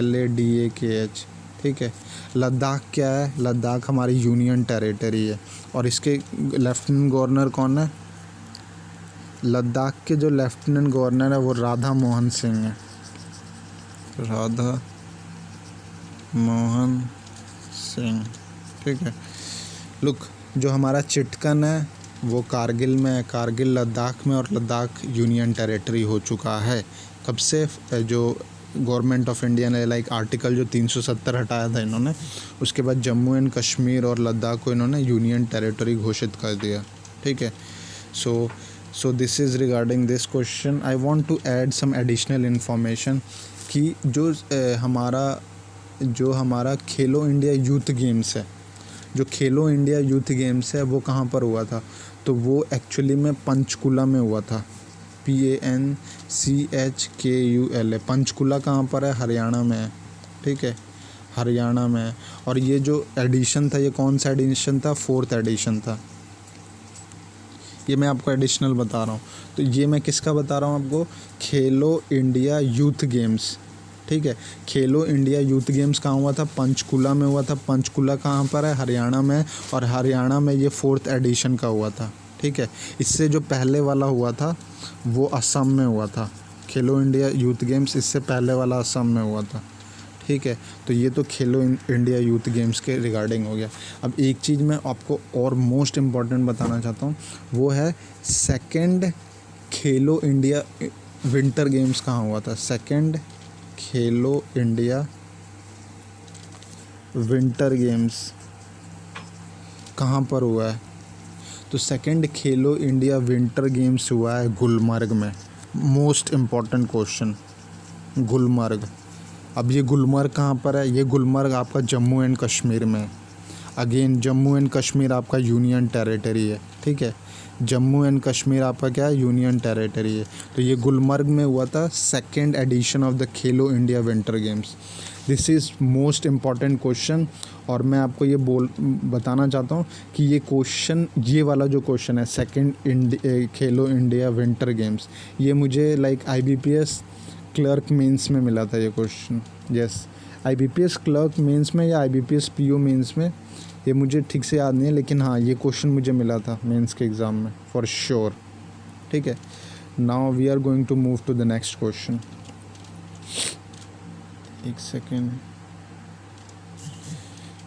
LADAKH। ठीक है, लद्दाख क्या है? लद्दाख हमारी यूनियन टेरिटरी है। और इसके लेफ्टिनेंट गवर्नर कौन है? लद्दाख के जो लेफ्टिनेंट गवर्नर है वो राधा मोहन सिंह है। राधा मोहन सिंह। ठीक है, लुक, जो हमारा चिटकन है वो कारगिल में है, कारगिल लद्दाख में, और लद्दाख यूनियन टेरिटरी हो चुका है। कब से? जो गवर्नमेंट ऑफ इंडिया ने आर्टिकल जो 370 हटाया था इन्होंने, उसके बाद जम्मू एंड कश्मीर और लद्दाख को इन्होंने यूनियन टेरिटरी घोषित कर दिया। ठीक है, so this is regarding this question. I want to add some additional information कि जो हमारा खेलो इंडिया यूथ गेम्स है, जो खेलो इंडिया यूथ गेम्स है वो कहाँ पर हुआ था? तो वो एक्चुअली में पंचकुला में हुआ था। PANCHKULA। पंचकुला कहाँ पर है? हरियाणा में है। ठीक है, हरियाणा में है। और ये जो एडिशन था, ये कौन सा एडिशन था? 4th एडिशन था। ये मैं आपको एडिशनल बता रहा हूँ। तो ये मैं किसका बता रहा हूँ आपको? खेलो इंडिया यूथ गेम्स। ठीक है, खेलो इंडिया यूथ गेम्स कहाँ हुआ था? पंचकुला में हुआ था। पंचकुला कहाँ पर है? हरियाणा में। और हरियाणा में ये 4th एडिशन का हुआ था। ठीक है, इससे जो पहले वाला हुआ था वो असम में हुआ था। खेलो इंडिया यूथ गेम्स इससे पहले वाला असम में हुआ था। ठीक है, तो ये तो खेलो इंडिया यूथ गेम्स के रिगार्डिंग हो गया। अब एक चीज़ मैं आपको और मोस्ट इम्पॉर्टेंट बताना चाहता हूँ, वो है सेकंड खेलो इंडिया विंटर गेम्स कहाँ हुआ था? सेकंड खेलो इंडिया विंटर गेम्स कहाँ पर हुआ है? तो सेकंड खेलो इंडिया विंटर गेम्स हुआ है गुलमर्ग में। Most important question, Gulmarg. अब ये गुलमर्ग कहाँ पर है? ये गुलमर्ग आपका जम्मू एंड कश्मीर में है। अगेन जम्मू एंड कश्मीर आपका यूनियन टेरिटरी है। ठीक है, जम्मू एंड कश्मीर आपका क्या है? यूनियन टेरिटरी है। तो ये गुलमर्ग में हुआ था second edition of the Khelo India winter games. This is most important question. और मैं आपको ये बताना चाहता हूँ कि ये क्वेश्चन, ये वाला जो क्वेश्चन है सेकंड खेलो इंडिया विंटर गेम्स, ये मुझे IBPS क्लर्क मेंस में मिला था ये question. Yes, IBPS clerk mains में या IBPS PO मेंस में, ये मुझे ठीक से याद नहीं है, लेकिन हाँ ये क्वेश्चन मुझे मिला था मेंस के एग्ज़ाम में फॉर श्योर। ठीक है, now we are going to move to the next question. एक second.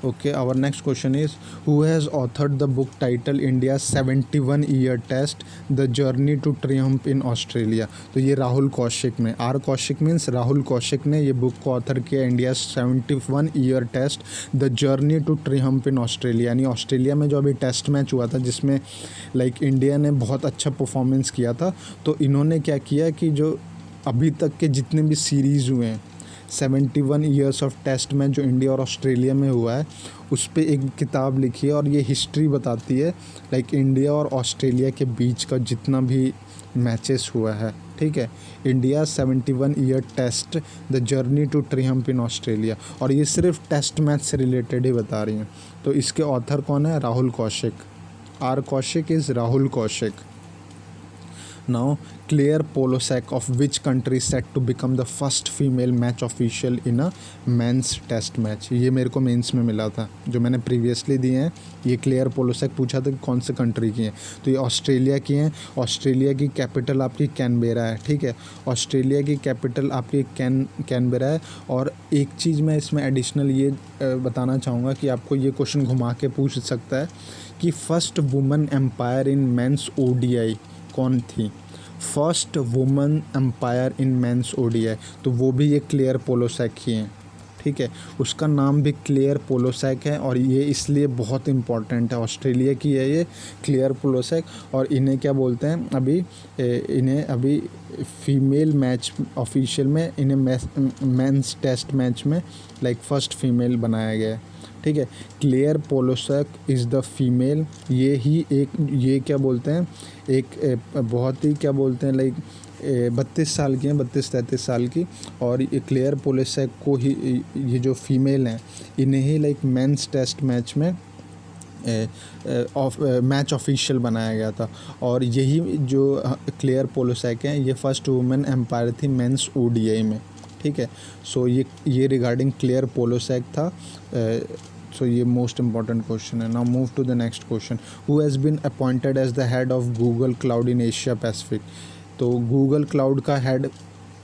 Okay, our next question is, who has authored the book titled India's 71-year test, the journey to triumph in Australia? तो ये राहुल कौशिक ने, R Kaushik means Rahul Kaushik ने ये book को author किया, India 71-year test the journey to triumph in Australia. यानी Australia में जो अभी टेस्ट मैच हुआ था जिसमें इंडिया ने बहुत अच्छा परफॉर्मेंस किया था, तो इन्होंने क्या किया कि जो अभी तक के जितने भी सीरीज़ हुए हैं 71 ईयर्स ऑफ टेस्ट मैच जो इंडिया और ऑस्ट्रेलिया में हुआ है, उस पर एक किताब लिखी है और ये हिस्ट्री बताती है इंडिया और ऑस्ट्रेलिया के बीच का जितना भी मैचेस हुआ है। ठीक है, India 71 year test the journey to triumph in Australia. और ये सिर्फ टेस्ट मैच से रिलेटेड ही बता रही हैं। तो इसके ऑथर कौन है? Rahul Kaushik. R Kaushik is Rahul Kaushik. Now, Claire Polosek of which country is set to become the first female match official in a men's test match? ये मेरे को मेंस में मिला था, जो मैंने प्रीवियसली दिए हैं। ये क्लेयर पोलोसेक पूछा था कि कौन से कंट्री की हैं, तो ये ऑस्ट्रेलिया की हैं। ऑस्ट्रेलिया की कैपिटल आपकी कैनबेरा है। ठीक है, ऑस्ट्रेलिया की कैपिटल आपकी कैनबेरा है। और एक चीज़ मैं इसमें एडिशनल ये बताना चाहूँगा कि आपको ये क्वेश्चन घुमा के पूछ सकता है कि first women umpire in men's ODI कौन थी? First women umpire in men's ODI, तो वो भी ये क्लेयर पोलोसेक ही हैं। ठीक है। उसका नाम भी क्लेयर पोलोसैक है और ये इसलिए बहुत इम्पॉर्टेंट है, ऑस्ट्रेलिया की है ये क्लेयर पोलोसैक। और इन्हें क्या बोलते हैं इन्हें अभी फीमेल मैच ऑफिशियल में इन्हें मेंस टेस्ट मैच में लाइक फर्स्ट फीमेल बनाया गया है, ठीक है। क्लेयर पोलोसैक इज़ द फीमेल, ये क्या बोलते हैं एक बहुत ही क्या बोलते हैं लाइक 32 साल की हैं, 32-33 साल की। और ये क्लेयर पोलोसैक को ही ये जो फीमेल हैं इन्हें ही लाइक मेंस टेस्ट मैच में मैच ऑफिशियल बनाया गया था। और यही जो क्लेयर पोलोसैक हैं ये फर्स्ट वुमेन एम्पायर थी मेंस ओडीआई में, ठीक है। सो ये रिगार्डिंग क्लेयर पोलोसैक था। सो ये मोस्ट इम्पॉर्टेंट क्वेश्चन है। Now move to the next question. Who has been appointed as the head of Google cloud in Asia Pacific. तो गूगल क्लाउड का हेड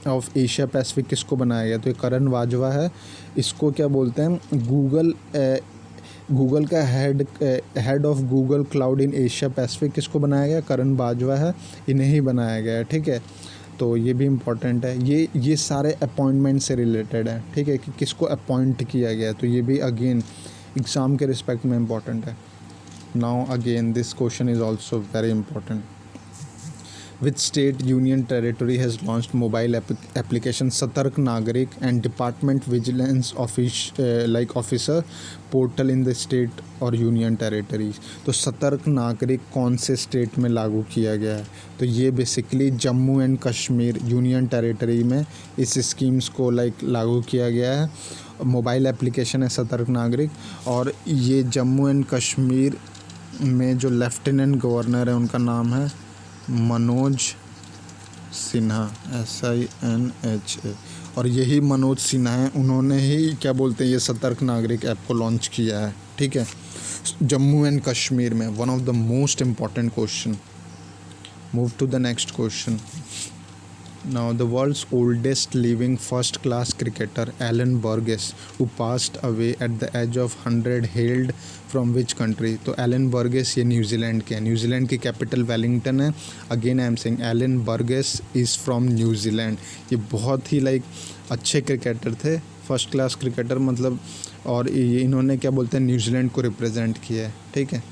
ऑफ एशिया पैसिफिक किसको बनाया गया? तो ये करण बाजवा है। इसको क्या बोलते हैं गूगल का head of Google cloud in Asia Pacific किसको बनाया गया? करण बाजवा है, इन्हें ही बनाया गया है, ठीक है। तो ये भी इम्पॉर्टेंट है। ये सारे अपॉइंटमेंट से रिलेटेड है, ठीक है, कि किसको अपॉइंट किया गया। तो ये भी अगेन एग्ज़ाम के रिस्पेक्ट में इम्पॉर्टेंट है। Now again this question is also very important. Which state union territory has launched mobile application Satark Nagarik and Department Vigilance officer portal in the state और union territories. तो सतर्क नागरिक कौन से state में लागू किया गया है? तो ये basically Jammu and Kashmir union territory में इस स्कीम्स को लागू किया गया है। मोबाइल एप्लीकेशन है सतर्क नागरिक, और ये जम्मू एंड कश्मीर में जो लेफ्टिनेंट गवर्नर है उनका नाम है मनोज सिन्हा, SINHA। और यही मनोज सिन्हा है, उन्होंने ही क्या बोलते हैं ये सतर्क नागरिक ऐप को लॉन्च किया है, ठीक है, जम्मू एंड कश्मीर में। One of the most important question. Move to the next question. Now, the world's oldest living first-class cricketer, Alan Burgess, who passed away at the age of 100, hailed from which country? तो Alan Burgess ये New Zealand के हैं। New Zealand की capital Wellington है। Again I am saying Alan Burgess is from New Zealand. ये बहुत ही अच्छे cricketer थे, फर्स्ट क्लास क्रिकेटर मतलब। और ये इन्होंने क्या बोलते हैं न्यूजीलैंड को रिप्रेजेंट किया है, ठीक है।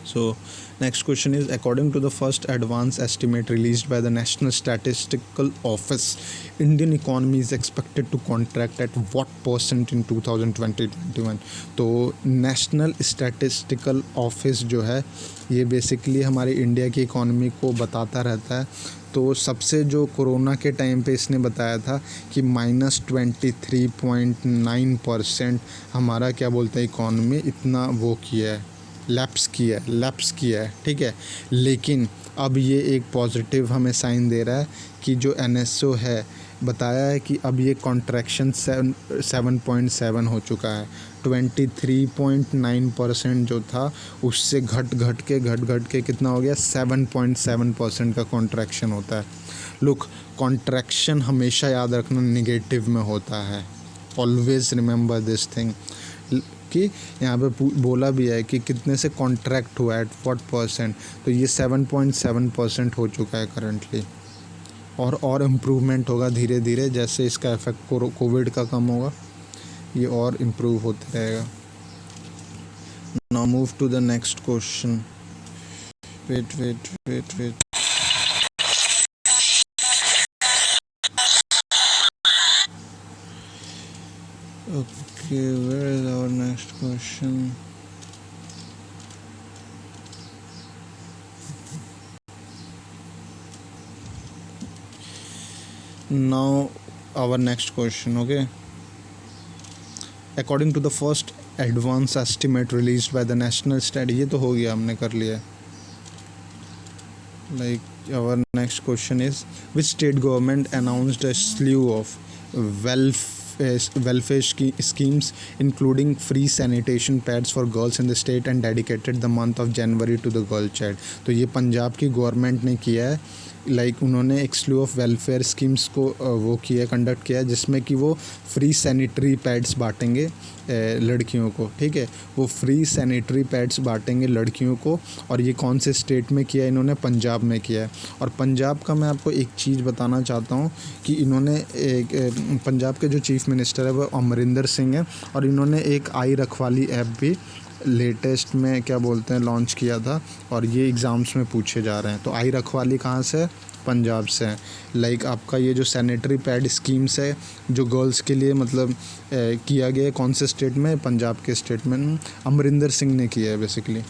So next question is, according to the first advance estimate released by the National Statistical Office, Indian economy is expected to contract at what % in 2020-21? तो नेशनल स्टैटिस्टिकल ऑफिस जो है ये बेसिकली हमारे इंडिया की इकॉनमी को बताता रहता है। तो सबसे जो कोरोना के टाइम पे इसने बताया था कि -23.9% हमारा क्या बोलते हैं इकॉनमी इतना वो किया है, लैप्स किया है, ठीक है। लेकिन अब ये एक पॉजिटिव हमें साइन दे रहा है कि जो NSO है बताया है कि अब ये कॉन्ट्रैक्शन 7.7 हो चुका है। 23.9% जो था उससे घट के कितना हो गया? 7.7% का कॉन्ट्रैक्शन होता है। लुक, कॉन्ट्रैक्शन हमेशा याद रखना नेगेटिव में होता है। ऑलवेज रिमेंबर दिस थिंग कि यहाँ पे बोला भी है कि कितने से कॉन्ट्रैक्ट हुआ एट what %। तो ये 7.7% हो चुका है करंटली। और इम्प्रूवमेंट होगा धीरे धीरे, जैसे इसका इफेक्ट कोविड का कम होगा ये और इम्प्रूव होते रहेगा। Now move to the next question. Wait Okay, where is our next question? Now, our next question, okay? According to the first advance estimate released by the National Study, ये तो हो गया, हमने कर लिया। Our next question is, which state government announced a slew of welfare schemes including free sanitation pads for girls in the state and dedicated the month of January to the girl child? तो ये पंजाब की government ने किया है like उन्होंने एक स्लू of welfare schemes को वो किया, कंडक्ट किया, जिसमें कि वो फ्री सैनिटरी पैड्स बांटेंगे लड़कियों को, ठीक है। वो फ्री सैनिटरी पैड्स बांटेंगे लड़कियों को। और ये कौन से स्टेट में किया है इन्होंने? पंजाब में किया है। और पंजाब का मैं आपको एक चीज़ बताना चाहता हूँ कि इन्होंने पंजाब के जो चीफ़ मिनिस्टर है वो अमरिंदर सिंह है, और इन्होंने एक आई रखवाली ऐप भी लेटेस्ट में क्या बोलते हैं लॉन्च किया था, और ये एग्ज़ाम्स में पूछे जा रहे हैं। तो आई रखवाली कहाँ से है? पंजाब से है। लाइक आपका ये जो सैनिटरी पैड स्कीम्स है जो गर्ल्स के लिए मतलब किया गया है, कौन से स्टेट में? पंजाब के स्टेट में अमरिंदर सिंह ने किया है बेसिकली,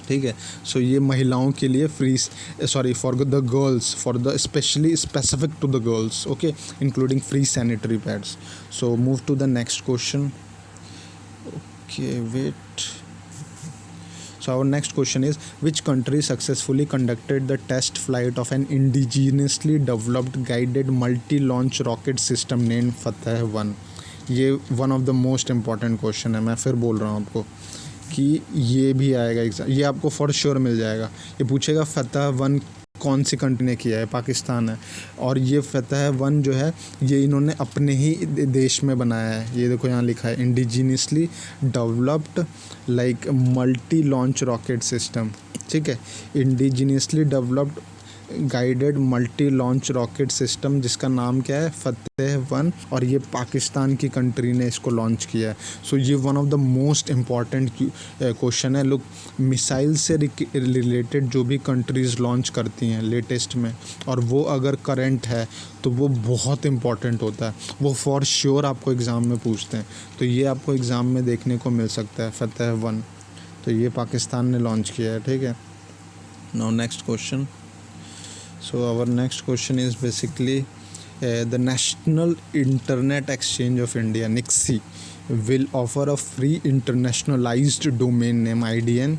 ठीक है। सो ये महिलाओं के लिए free, sorry for the girls, for the specially specific to the girls, okay, including free sanitary pads. So move to the next question. Okay, wait. So our next question is, which country successfully conducted the test flight of an indigenously developed guided multi-launch rocket system named Fateh-1? ये one of the most important question है, मैं फिर बोल रहा हूँ आपको कि ये भी आएगा एग्जाम, ये आपको फॉर श्योर मिल जाएगा। ये पूछेगा फतह-1 कौन सी कंट्री ने किया है? पाकिस्तान है। और ये फतह-1 जो है ये इन्होंने अपने ही देश में बनाया है। ये देखो यहाँ लिखा है indigenously developed like multi launch rocket system, ठीक है। Indigenously developed guided multi launch rocket system, जिसका नाम क्या है? फतेह-1, और ये पाकिस्तान की कंट्री ने इसको लॉन्च किया है। सो ये one of the most important question है। लोग मिसाइल से रिलेटेड जो भी कंट्रीज़ लॉन्च करती हैं लेटेस्ट में, और वो अगर करंट है तो वो बहुत इम्पॉर्टेंट होता है, वो फॉर श्योर आपको एग्ज़ाम में पूछते हैं। तो ये आपको एग्ज़ाम में देखने को मिल सकता है फतेह-1। तो ये पाकिस्तान ने लॉन्च किया है, ठीक है। Now next question. So our next question is basically the National Internet Exchange of India (NIXI) will offer a free internationalized domain name IDN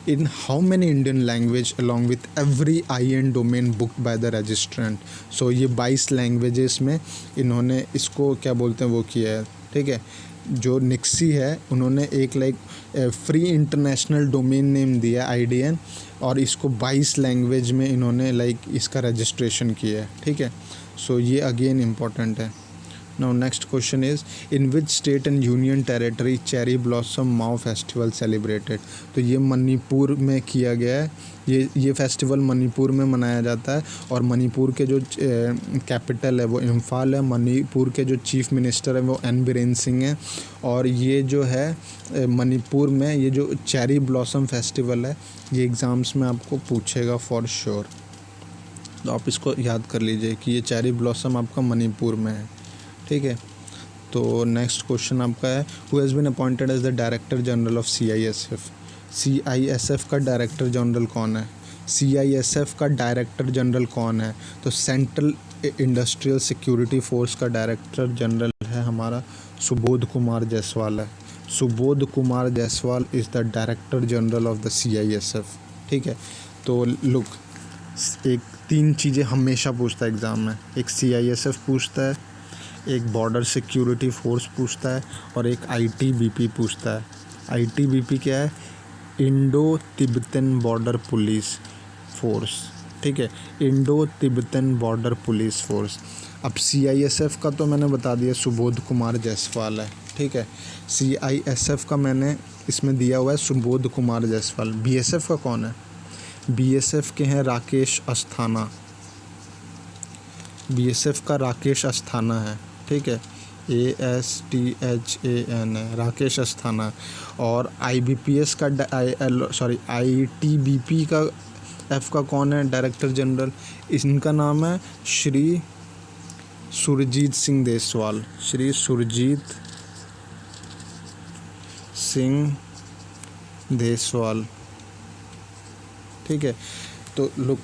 in how many Indian language along with every IN domain booked by the registrant. So ये 22 languages में इन्होंने इसको क्या बोलते हैं वो किया है, ठीक है। जो निक्सी है उन्होंने एक फ्री इंटरनेशनल डोमेन नेम दिया IDN, और इसको 22 लैंग्वेज में इन्होंने इसका रजिस्ट्रेशन किया है, ठीक है। सो ये अगेन इम्पॉर्टेंट है। Now next question is, in which state and union territory cherry blossom Mao festival celebrated? तो ये मणिपुर में किया गया है। ये फेस्टिवल मणिपुर में मनाया जाता है, और मणिपुर के जो कैपिटल है वो इम्फाल है। मणिपुर के जो चीफ़ मिनिस्टर है वो एन बीरेन सिंह हैं। और ये जो है मणिपुर में ये जो चेरी ब्लॉसम फेस्टिवल है, ये एग्ज़ाम्स में आपको पूछेगा फॉर श्योर। तो आप इसको याद कर लीजिए कि ये चेरी ब्लॉसम आपका मणिपुर में है, ठीक है। तो नेक्स्ट क्वेश्चन आपका है, who has been appointed as the director general of CISF? CISF का डायरेक्टर जनरल कौन है? CISF का डायरेक्टर जनरल कौन है? तो सेंट्रल इंडस्ट्रियल सिक्योरिटी फोर्स का डायरेक्टर जनरल है हमारा सुबोध कुमार जायसवाल है। Subodh Kumar Jaiswal is the director general of the CISF, ठीक है। तो लुक, एक 3 चीज़ें हमेशा पूछता है एग्ज़ाम में, एक CISF पूछता है, एक बॉर्डर सिक्योरिटी फोर्स पूछता है, और एक ITBP पूछता है। ITBP क्या है? Indo Tibetan border police force, ठीक है, Indo Tibetan border police force. अब CISF का तो मैंने बता दिया सुबोध कुमार जायसवाल है, ठीक है। CISF का मैंने इसमें दिया हुआ है सुबोध कुमार जायसवाल। BSF का कौन है? BSF के हैं राकेश अस्थाना। BSF का राकेश अस्थाना है, ठीक है, ASTHAN है, राकेश अस्थाना। और IBPS का ITBP का F का कौन है डायरेक्टर जनरल? इनका नाम है श्री सुरजीत सिंह देसवाल। श्री सुरजीत सिंह देसवाल, ठीक है। तो लोग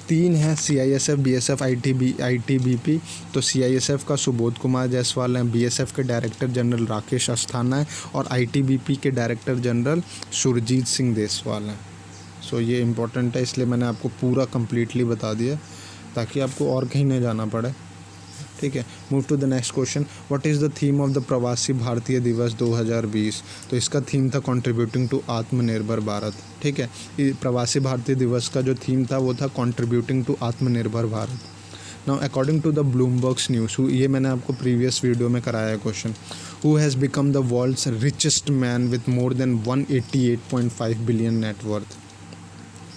3 हैं, CISF, BSF, ITBP। तो CISF का सुबोध कुमार जायसवाल हैं, BSF के डायरेक्टर जनरल राकेश अस्थाना है, और ITBP के डायरेक्टर जनरल सुरजीत सिंह देसवाल हैं। सो ये इम्पोर्टेंट है, इसलिए मैंने आपको पूरा कम्प्लीटली बता दिया ताकि आपको और कहीं नहीं जाना पड़े, ठीक है। Move to the next question, what is the theme of the Pravasi Bharatiya दिवस 2020? तो इसका थीम था कंट्रीब्यूटिंग टू आत्मनिर्भर भारत, ठीक है। प्रवासी भारतीय दिवस का जो थीम था वो था contributing to Atmanirbhar Bharat. Now according to the Bloomberg's news, ये मैंने आपको प्रीवियस वीडियो में कराया है question, who has become the world's richest man with more than 188.5 billion net worth,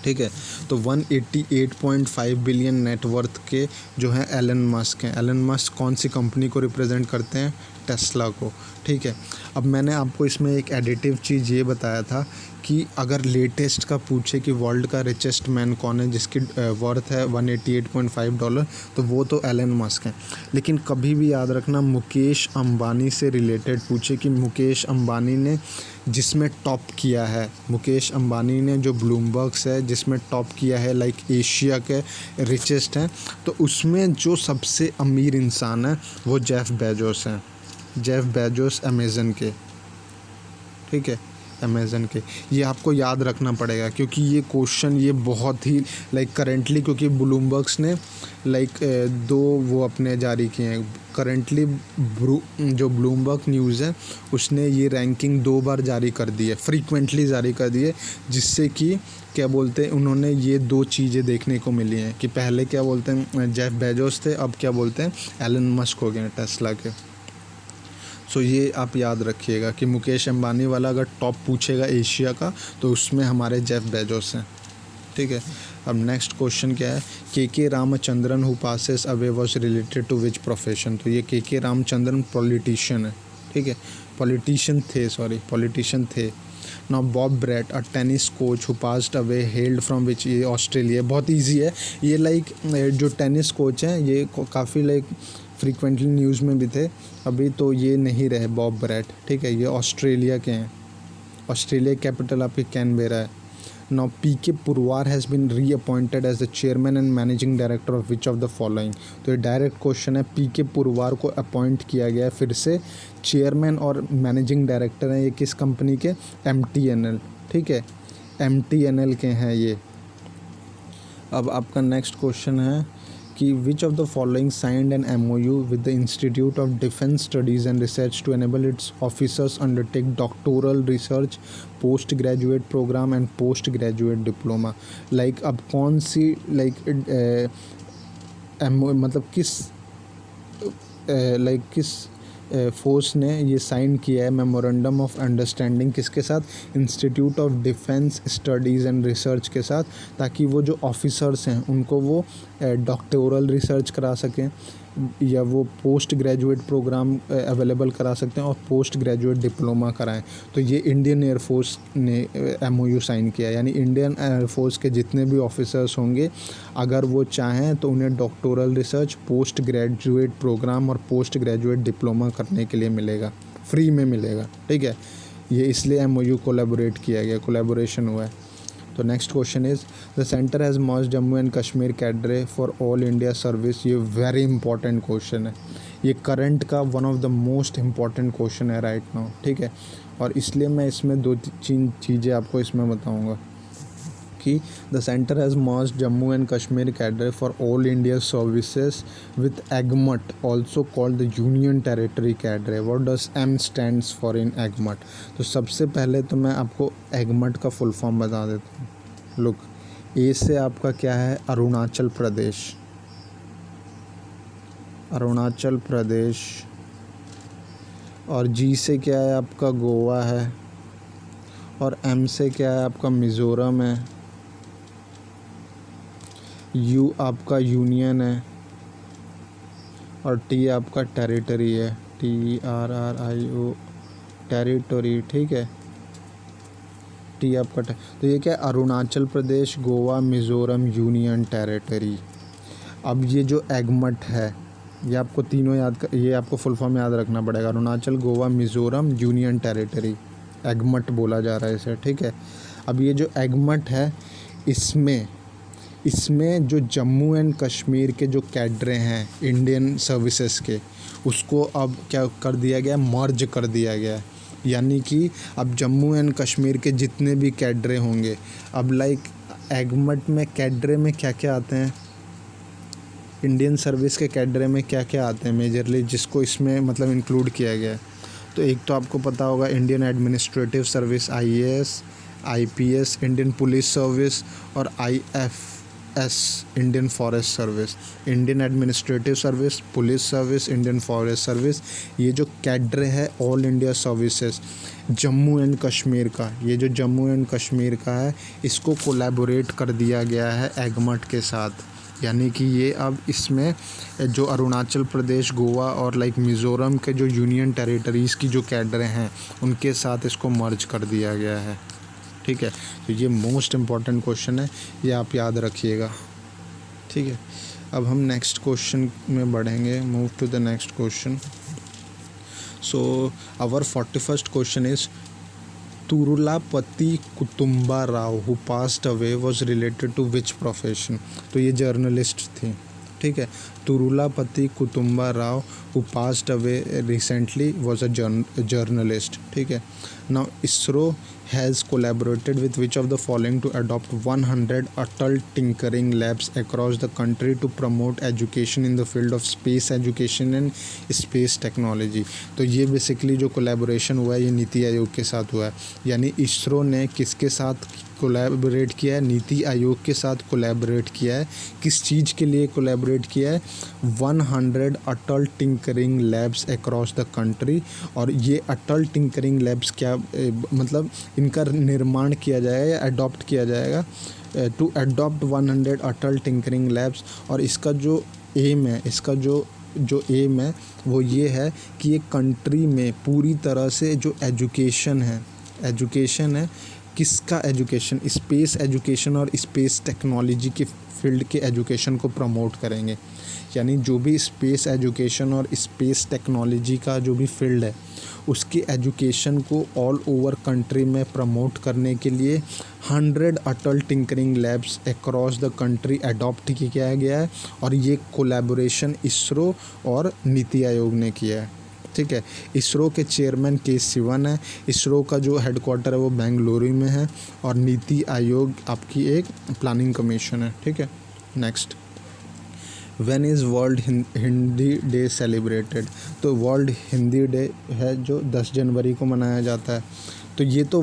ठीक है। तो 188.5 बिलियन नेटवर्थ के जो हैं एलन मस्क हैं। एलन मस्क कौन सी कंपनी को रिप्रेजेंट करते हैं? टेस्ला को, ठीक है। अब मैंने आपको इसमें एक एडिटिव चीज़ ये बताया था कि अगर लेटेस्ट का पूछे कि वर्ल्ड का रिचेस्ट मैन कौन है जिसकी वर्थ है $188.5, तो वो तो एलन मस्क हैं। लेकिन कभी भी याद रखना, मुकेश अंबानी से रिलेटेड पूछे कि मुकेश अंबानी ने जिसमें टॉप किया है, मुकेश अंबानी ने जो ब्लूमबर्ग्स है जिसमें टॉप किया है, लाइक एशिया के रिचेस्ट हैं, तो उसमें जो सबसे अमीर इंसान है वो जेफ बेजोस हैं। जेफ बेजोस अमेज़न के, ठीक है, अमेज़न के। ये आपको याद रखना पड़ेगा क्योंकि ये क्वेश्चन ये बहुत ही लाइक करेंटली, क्योंकि ब्लूमबर्ग्स ने लाइक 2 वो अपने जारी किए हैं करेंटली। जो ब्लूमबर्ग न्यूज़ है उसने ये रैंकिंग 2 बार जारी कर दी है, फ्रीक्वेंटली जारी कर दी है, जिससे कि क्या बोलते हैं, उन्होंने ये 2 चीज़ें देखने को मिली हैं कि पहले क्या बोलते हैं जेफ बेजोस थे, अब क्या बोलते हैं एलन मस्क हो गए हैं टेस्ला के। सो ये आप याद रखिएगा कि मुकेश अंबानी वाला अगर टॉप पूछेगा एशिया का तो उसमें हमारे जेफ बेजोस हैं, ठीक है। अब नेक्स्ट क्वेश्चन क्या है, K Ramachandran who passes away was related to which profession? तो ये के रामचंद्रन पॉलिटिशियन है, ठीक है, पॉलिटिशियन थे। Now Bob brat a tennis coach who passed away held from which? ये ऑस्ट्रेलिया। बहुत ईजी है ये, लाइक जो टेनिस कोच हैं ये काफ़ी लाइक फ्रीक्वेंटली न्यूज़ में भी थे, अभी तो ये नहीं रहे बॉब ब्रैट, ठीक है। ये ऑस्ट्रेलिया के हैं, ऑस्ट्रेलिया कैपिटल आपकी कैनबेरा है। Now PK Purwar has been reappointed as the chairman and managing director of which of the following? तो ये डायरेक्ट क्वेश्चन है, पीके पुरवार को अपॉइंट किया गया फिर से चेयरमैन और मैनेजिंग डायरेक्टर हैं, ये किस कंपनी के? MTNL, ठीक है, MTNL के हैं ये। अब आपका नेक्स्ट क्वेश्चन है कि which of the following signed an MOU with the institute of defence studies and research to enable its officers undertake doctoral research, post graduate program and post graduate diploma? Like अब कौन सी like मतलब किस force ने ये sign किया है memorandum of understanding किसके साथ? Institute of defence studies and research के साथ, ताकि वो जो ऑफिसर्स हैं उनको वो डॉक्टोरल रिसर्च करा सकें या वो पोस्ट ग्रेजुएट प्रोग्राम अवेलेबल करा सकते हैं और पोस्ट ग्रेजुएट डिप्लोमा कराएं। तो ये इंडियन एयरफोर्स ने MOU साइन किया, यानी इंडियन एयरफोर्स के जितने भी ऑफिसर्स होंगे अगर वो चाहें तो उन्हें doctoral research, post graduate program और पोस्ट ग्रेजुएट डिप्लोमा करने के लिए मिलेगा, फ्री में मिलेगा, ठीक है। ये इसलिए MOU कोलैबोरेट किया गया, कोलैबोरेशन हुआ है। तो next question is the centre has merged Jammu and Kashmir cadre for all India service. ये वेरी इंपॉर्टेंट क्वेश्चन है, ये करंट का one of the most important question है राइट नाउ, ठीक है। और इसलिए मैं इसमें 2-3 चीज़ें आपको इसमें बताऊंगा कि the centre has merged Jammu and Kashmir cadre for all India services with AGMUT, also called the union territory cadre. What does M stands for in AGMUT? तो सबसे पहले तो मैं आपको एगमट का फुल फॉर्म बता देता हूँ। लुक, ए से आपका क्या है? अरुणाचल प्रदेश, अरुणाचल प्रदेश। और G से क्या है आपका? गोवा है। और M से क्या है आपका? मिज़ोरम है। U आपका यूनियन है। और T आपका टेरिटरी है, TRRIO, टेरिटरी, ठीक है। T आपका तो ये क्या है? Arunachal Pradesh, Goa, Mizoram, union territory. अब ये जो एगमट है ये आपको तीनों ये आपको फुल फॉर्म याद रखना पड़ेगा, अरुणाचल, गोवा, मिज़ोरम, यूनियन टेरिटरी, एगमट बोला जा रहा है इसे, ठीक है। अब ये जो एगमट है इसमें जो जम्मू एंड कश्मीर के जो कैडरे हैं इंडियन सर्विसेज के, उसको अब क्या कर दिया गया? मर्ज कर दिया गया, यानी कि अब जम्मू एंड कश्मीर के जितने भी कैडरे होंगे, अब लाइक एगमट में कैडरे में क्या क्या आते हैं? इंडियन सर्विस के कैडरे में क्या क्या आते हैं मेजरली, जिसको इसमें मतलब इंक्लूड किया गया है। तो एक तो आपको पता होगा Indian administrative service IAS, IPS, Indian police service और IFS Indian forest service. Indian administrative service, police service, Indian forest service, ये जो कैडर है all India services Jammu and Kashmir का, ये जो जम्मू एंड कश्मीर का है इसको कोलैबोरेट कर दिया गया है एगमट के साथ। यानी कि ये अब इसमें जो अरुणाचल प्रदेश, गोवा और लाइक मिज़ोरम के जो यूनियन टेरिटरीज़ की जो कैडर हैं उनके साथ इसको मर्ज कर दिया गया है। ठीक है, तो ये मोस्ट इम्पॉर्टेंट क्वेश्चन है, ये आप याद रखिएगा। ठीक है, अब हम नेक्स्ट क्वेश्चन में बढ़ेंगे। Move to the next question. So our 41st question is Turulapati Kutumba Rao who passed away was related to which profession. तो ये जर्नलिस्ट थी। ठीक है, Turulapati Kutumba Rao who passed away recently was a journalist. ठीक है, now ISRO has collaborated with which of the following to adopt 100 Atal Tinkering Labs across the country to promote education in the field of space education and space technology। तो ये basically जो collaboration हुआ है ये नीति आयोग के साथ हुआ है। यानी इसरो ने किसके साथ कोलैबोरेट किया है? नीति आयोग के साथ कोलैबोरेट किया है। किस चीज़ के लिए कोलैबोरेट किया है? 100 Atal tinkering labs across the country. और ये अटल टिंकरिंग लैब्स क्या मतलब इनका निर्माण किया जाएगा या अडॉप्ट किया जाएगा to adopt 100 Atal tinkering labs. और इसका जो एम है, इसका जो एम है वो ये है कि ये कंट्री में पूरी तरह से जो एजुकेशन है किसका एजुकेशन? स्पेस एजुकेशन और स्पेस टेक्नोलॉजी के फील्ड के एजुकेशन को प्रमोट करेंगे। यानी जो भी स्पेस एजुकेशन और स्पेस टेक्नोलॉजी का जो भी फील्ड है उसके एजुकेशन को ऑल ओवर कंट्री में प्रमोट करने के लिए 100 Atal tinkering labs across the country adopt किया गया है। और ये कोलैबोरेशन इसरो और नीति आयोग ने किया है। ठीक है, इसरो के चेयरमैन के सिवन है। इसरो का जो हेडक्वार्टर है वो बेंगलुरु में है और नीति आयोग आपकी एक प्लानिंग कमीशन है। ठीक है, next, when is world Hindi day celebrated? तो वर्ल्ड हिंदी डे है जो 10 जनवरी को मनाया जाता है। तो ये तो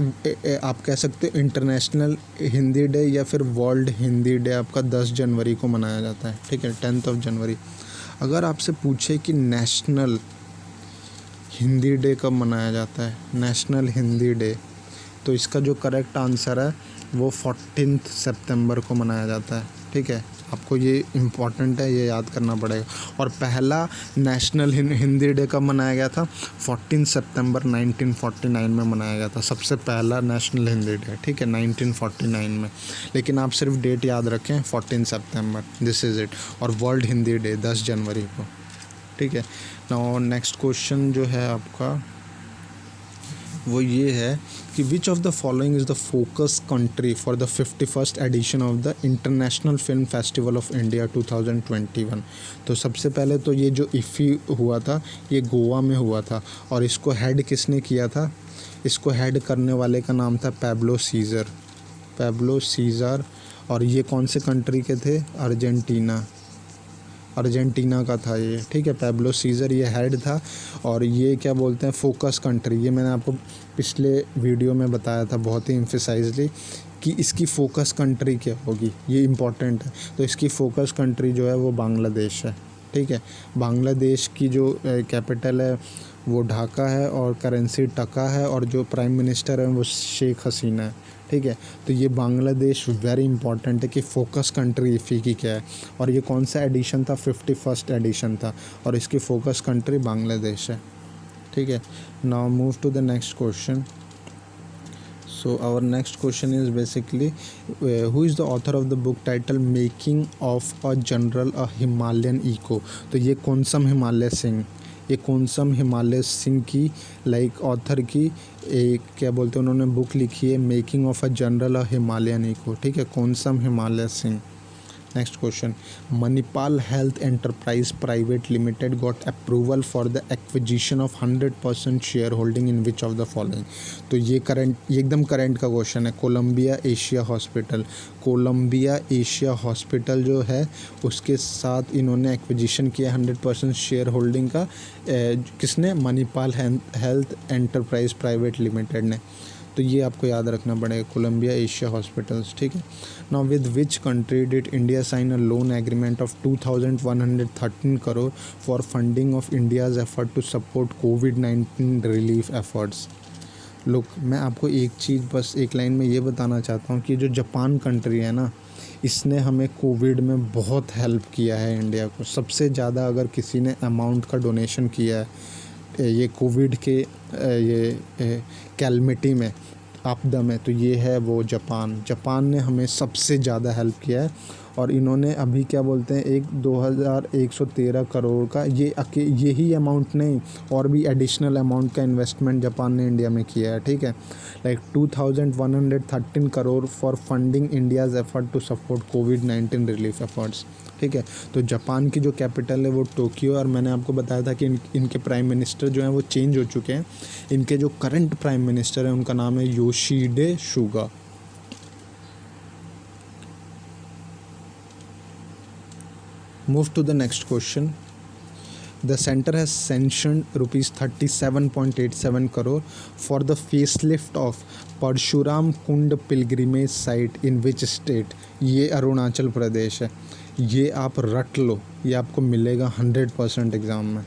आप कह सकते हो इंटरनेशनल हिंदी डे या फिर वर्ल्ड हिंदी डे आपका 10 जनवरी को मनाया जाता है। ठीक है, 10 जनवरी। अगर आपसे पूछे कि नेशनल हिंदी डे कब मनाया जाता है, नेशनल हिंदी डे, तो इसका जो करेक्ट आंसर है वो 14 सितंबर को मनाया जाता है। ठीक है, आपको ये इम्पॉर्टेंट है, ये याद करना पड़ेगा। और पहला नेशनल हिंदी डे कब मनाया गया था? 14 सितंबर 1949 में मनाया गया था, सबसे पहला नेशनल हिंदी डे। ठीक है, 1949 में। लेकिन आप सिर्फ डेट याद रखें, 14 सितंबर, दिस इज़ इट। और वर्ल्ड हिंदी डे 10 जनवरी को। ठीक है, नाउ नेक्स्ट क्वेश्चन जो है आपका वो ये है कि which of the following is the focus country for the 51st edition of the international film festival of India 2021। तो सबसे पहले तो ये जो इफ़ी हुआ था ये गोवा में हुआ था और इसको हेड किसने किया था? इसको हेड करने वाले का नाम था पैब्लो सीज़र। और ये कौन से कंट्री के थे? अर्जेंटीना का था ये। ठीक है, पैब्लो सीज़र ये हेड था। और ये क्या बोलते हैं, फोकस कंट्री, ये मैंने आपको पिछले वीडियो में बताया था बहुत ही एम्फेसाइजली कि इसकी फोकस कंट्री क्या होगी, ये इम्पॉर्टेंट है। तो इसकी फोकस कंट्री जो है वो बांग्लादेश है। ठीक है, बांग्लादेश की जो कैपिटल है वो ढाका है और करेंसी टका है और जो प्राइम मिनिस्टर है वो शेख हसीना है। ठीक है, तो ये बांग्लादेश वेरी इंपॉर्टेंट है कि फोकस कंट्री इफ़ी की क्या है। और ये कौन सा एडिशन था? 51st एडिशन था और इसकी फोकस कंट्री बांग्लादेश है। ठीक है, now move to the next question. So our next question is basically who is the author of the book title making of a general a Himalayan echo? तो ये कौनसम हिमालय सिंह की like author की एक क्या बोलते हैं उन्होंने बुक लिखी है making of a general a Himalayan echo. ठीक है, Konsam Himalay Singh. Next question, Manipal health enterprise private limited got approval for the acquisition of 100% share holding in which of the following. तो ये एकदम करंट का क्वेश्चन है। Columbia Asia hospital, Columbia Asia hospital जो है उसके साथ इन्होंने एक्विजिशन किया 100% शेयर होल्डिंग का, किसने, Manipal health enterprise private limited ने। तो ये आपको याद रखना पड़ेगा, कोलंबिया एशिया हॉस्पिटल्स, ठीक है। Now with which country did India sign a loan agreement of 2113 crore for funding of India's effort to support कोविड-19 रिलीफ एफर्ट्स। लुक, मैं आपको एक चीज़ बस एक लाइन में ये बताना चाहता हूँ कि जो जापान कंट्री है ना, इसने हमें कोविड में बहुत हेल्प किया है इंडिया को। सबसे ज़्यादा अगर किसी ने अमाउंट का डोनेशन किया है ये कोविड के ये कैलमिटी में, आपदा में, तो ये है वो जापान ने हमें सबसे ज़्यादा हेल्प किया है। और इन्होंने अभी क्या बोलते हैं 2113 करोड़ का यही अमाउंट नहीं, और भी एडिशनल अमाउंट का इन्वेस्टमेंट जापान ने इंडिया में किया है, ठीक है। Like 2113 crore for funding India's effort to support कोविड-19 रिलीफ एफर्ट्स, ठीक है। तो जापान की जो कैपिटल है वो टोक्यो, और मैंने आपको बताया था कि इनके प्राइम मिनिस्टर जो हैं वो चेंज हो चुके हैं। इनके जो करंट प्राइम मिनिस्टर हैं उनका नाम है योशिहिडे सुगा। Move to the next question. The center has sanctioned rupees 37.87 crore for the facelift of Parshuram Kund pilgrimage site in which state? ये अरुणाचल प्रदेश है। ये आप रट लो, ये आपको मिलेगा 100% एग्ज़ाम में।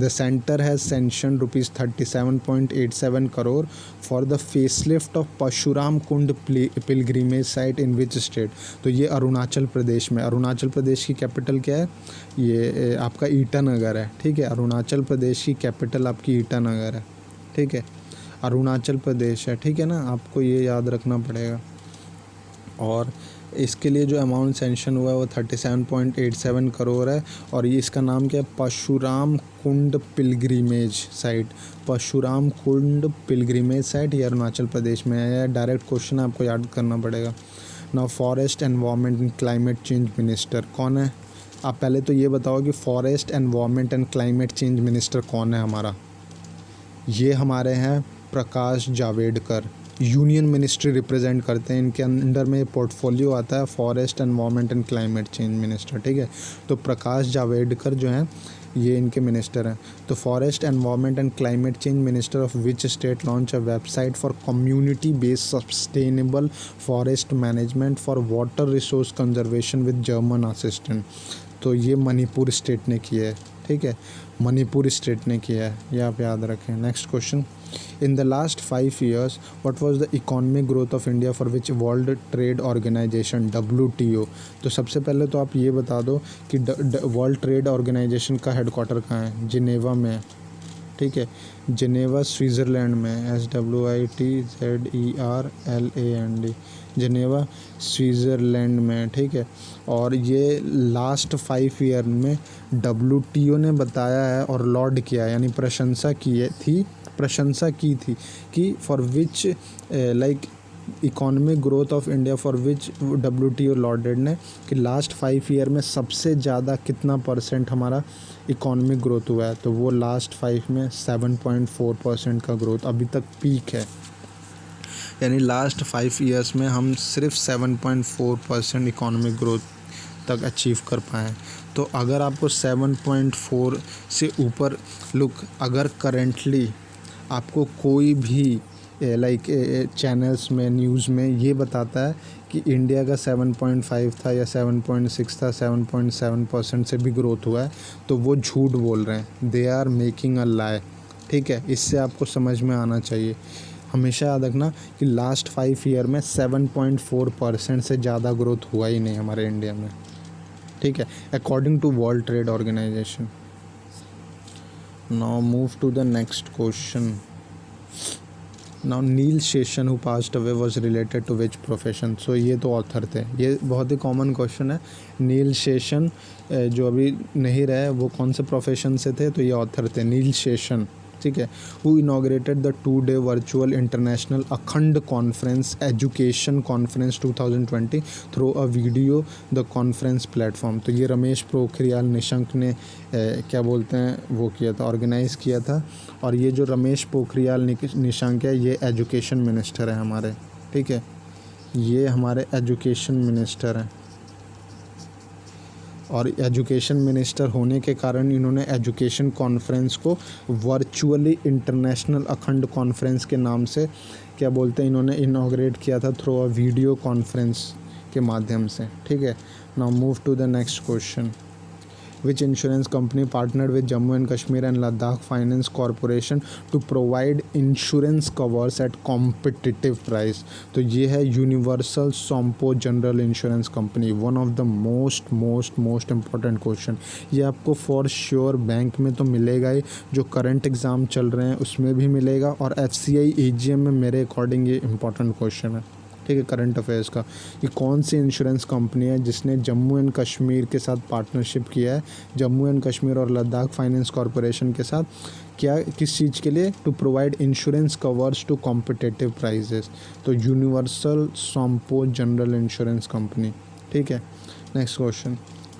The center has sanctioned rupees 37.87 crore for the facelift of Parshuram Kund pilgrimage site in which state? तो ये अरुणाचल प्रदेश में। अरुणाचल प्रदेश की कैपिटल क्या है? ये आपका ईटानगर है, ठीक है। अरुणाचल प्रदेश की कैपिटल आपकी ईटानगर है, ठीक है। अरुणाचल प्रदेश है, ठीक है ना, आपको ये याद रखना पड़ेगा। और इसके लिए जो अमाउंट सेंशन हुआ है वो 37.87 करोड़ है, और ये इसका नाम क्या है, परशुराम कुंड पिलग्रिमेज साइट। परशुराम कुंड पिलग्रिमेज साइट ये अरुणाचल प्रदेश में है। डायरेक्ट क्वेश्चन है, आपको याद करना पड़ेगा। Now forest environment and climate change minister कौन है? आप पहले तो ये बताओ कि forest environment and climate change minister कौन है हमारा? ये हमारे हैं Prakash Javadekar, union ministry represent करते हैं। इनके अंडर में पोर्टफोलियो आता है forest environment and climate change minister, ठीक है। तो प्रकाश जावड़ेकर जो हैं ये इनके मिनिस्टर हैं। तो forest environment and climate change minister of which state launch a website for community based sustainable forest management for water resource conservation with German assistant? तो ये मणिपुर स्टेट ने किया है, ठीक है, मणिपुर स्टेट ने किया है, ये आप याद रखें। Next question, in the last 5 years what was the economic growth of India for which world trade organization WTO? तो सबसे पहले तो आप ये बता दो कि वर्ल्ड ट्रेड ऑर्गेनाइजेशन का हेडक्वार्टर कहाँ है? जिनेवा में है, ठीक है। जिनेवा स्विट्ज़रलैंड में, SWITZERLAND, जिनेवा स्विट्ज़रलैंड में, ठीक है। और ये लास्ट 5 ईयर में WTO ने बताया है और लॉर्ड किया है, यानी प्रशंसा की थी कि for which like economic growth of India for which WTO lauded ने कि लास्ट 5 ईयर में सबसे ज़्यादा कितना % हमारा इकोनॉमिक ग्रोथ हुआ है? तो वो लास्ट 5 में 7.4% का ग्रोथ अभी तक पीक है, यानी लास्ट 5 ईयर्स में हम सिर्फ 7.4% इकोनॉमिक ग्रोथ तक अचीव कर पाएँ। तो अगर आपको 7.4 से ऊपर, लुक, अगर करेंटली आपको कोई भी लाइक चैनल्स में, न्यूज़ में ये बताता है कि इंडिया का 7.5 था या 7.6 था, 7.7% से भी ग्रोथ हुआ है, तो वो झूठ बोल रहे हैं। दे आर मेकिंग अ लाई, ठीक है। इससे आपको समझ में आना चाहिए। हमेशा याद रखना कि लास्ट 5 ईयर में 7.4% से ज़्यादा ग्रोथ हुआ ही नहीं हमारे इंडिया में, ठीक है, according to world trade organisation. Now move to the next question. Now Neel Seshan who passed away was related to which profession? So ये तो ऑथर थे, ये बहुत ही कॉमन क्वेश्चन है। नील शेषन जो अभी नहीं रहे वो कौन से प्रोफेशन से थे? तो ये ऑथर थे नील शेषन, ठीक है। Who inaugurated the 2-day virtual international Akhand conference education conference 2020 through a video the conference platform. तो ये रमेश पोखरियाल निशंक ने क्या बोलते हैं वो किया था, ऑर्गेनाइज़ किया था। और ये जो रमेश पोखरियाल निशंक है ये एजुकेशन मिनिस्टर है हमारे, ठीक है, ये हमारे एजुकेशन मिनिस्टर हैं। और एजुकेशन मिनिस्टर होने के कारण इन्होंने एजुकेशन कॉन्फ्रेंस को वर्चुअली इंटरनेशनल अखंड कॉन्फ्रेंस के नाम से क्या बोलते हैं इन्होंने इनॉग्रेट किया था थ्रू अ वीडियो कॉन्फ्रेंस के माध्यम से, ठीक है। Now move to the next question. Which insurance company partnered with Jammu and Kashmir and Ladakh Finance Corporation to provide insurance covers at competitive price? तो ये है universal Sompo general insurance company. One of the most important question. ये आपको for sure bank में तो मिलेगा ही, जो current exam चल रहे हैं उसमें भी मिलेगा, और FCI AGM में मेरे अकॉर्डिंग ये इम्पॉर्टेंट क्वेश्चन है, ठीक है, करंट अफेयर्स का। ये कौन सी इंश्योरेंस कंपनी है जिसने जम्मू एंड कश्मीर के साथ पार्टनरशिप किया है, जम्मू एंड कश्मीर और लद्दाख फाइनेंस कॉरपोरेशन के साथ, क्या किस चीज़ के लिए? To provide insurance covers to competitive prices. तो universal Sompo general insurance company, ठीक है। Next question.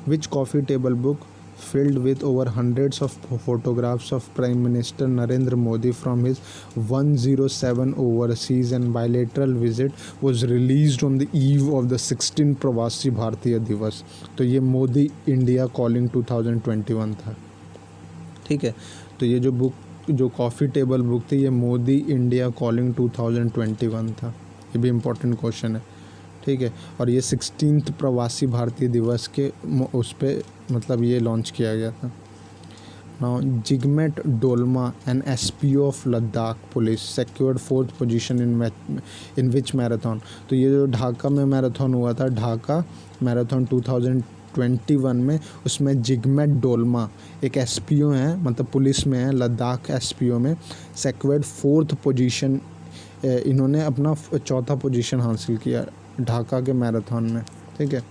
Which coffee table book filled with over hundreds of photographs of Prime Minister Narendra Modi from his 107 overseas and bilateral visit was released on the eve of the 16 प्रवासी भारतीय दिवस। तो ये Modi India calling 2021 था, ठीक है। तो ये जो बुक, जो कॉफ़ी टेबल बुक थी, ये मोदी इंडिया कॉलिंग 2021 था। ये भी इम्पोर्टेंट क्वेश्चन है, ठीक है। और ये 16 प्रवासी भारतीय दिवस के उस पर मतलब ये लॉन्च किया गया था। Now Jigmet Dolma an SPO of Ladakh police secured 4th position in which marathon. तो ये जो ढाका में मैराथन हुआ था, ढाका मैराथन 2021 में, उसमें जिगमेट डोलमा एक SPO हैं, मतलब पुलिस में है, लद्दाख SPO में सेक्योर्ड 4th पोजीशन, इन्होंने अपना 4था पोजीशन हासिल किया ढाका के मैराथन में, ठीक है।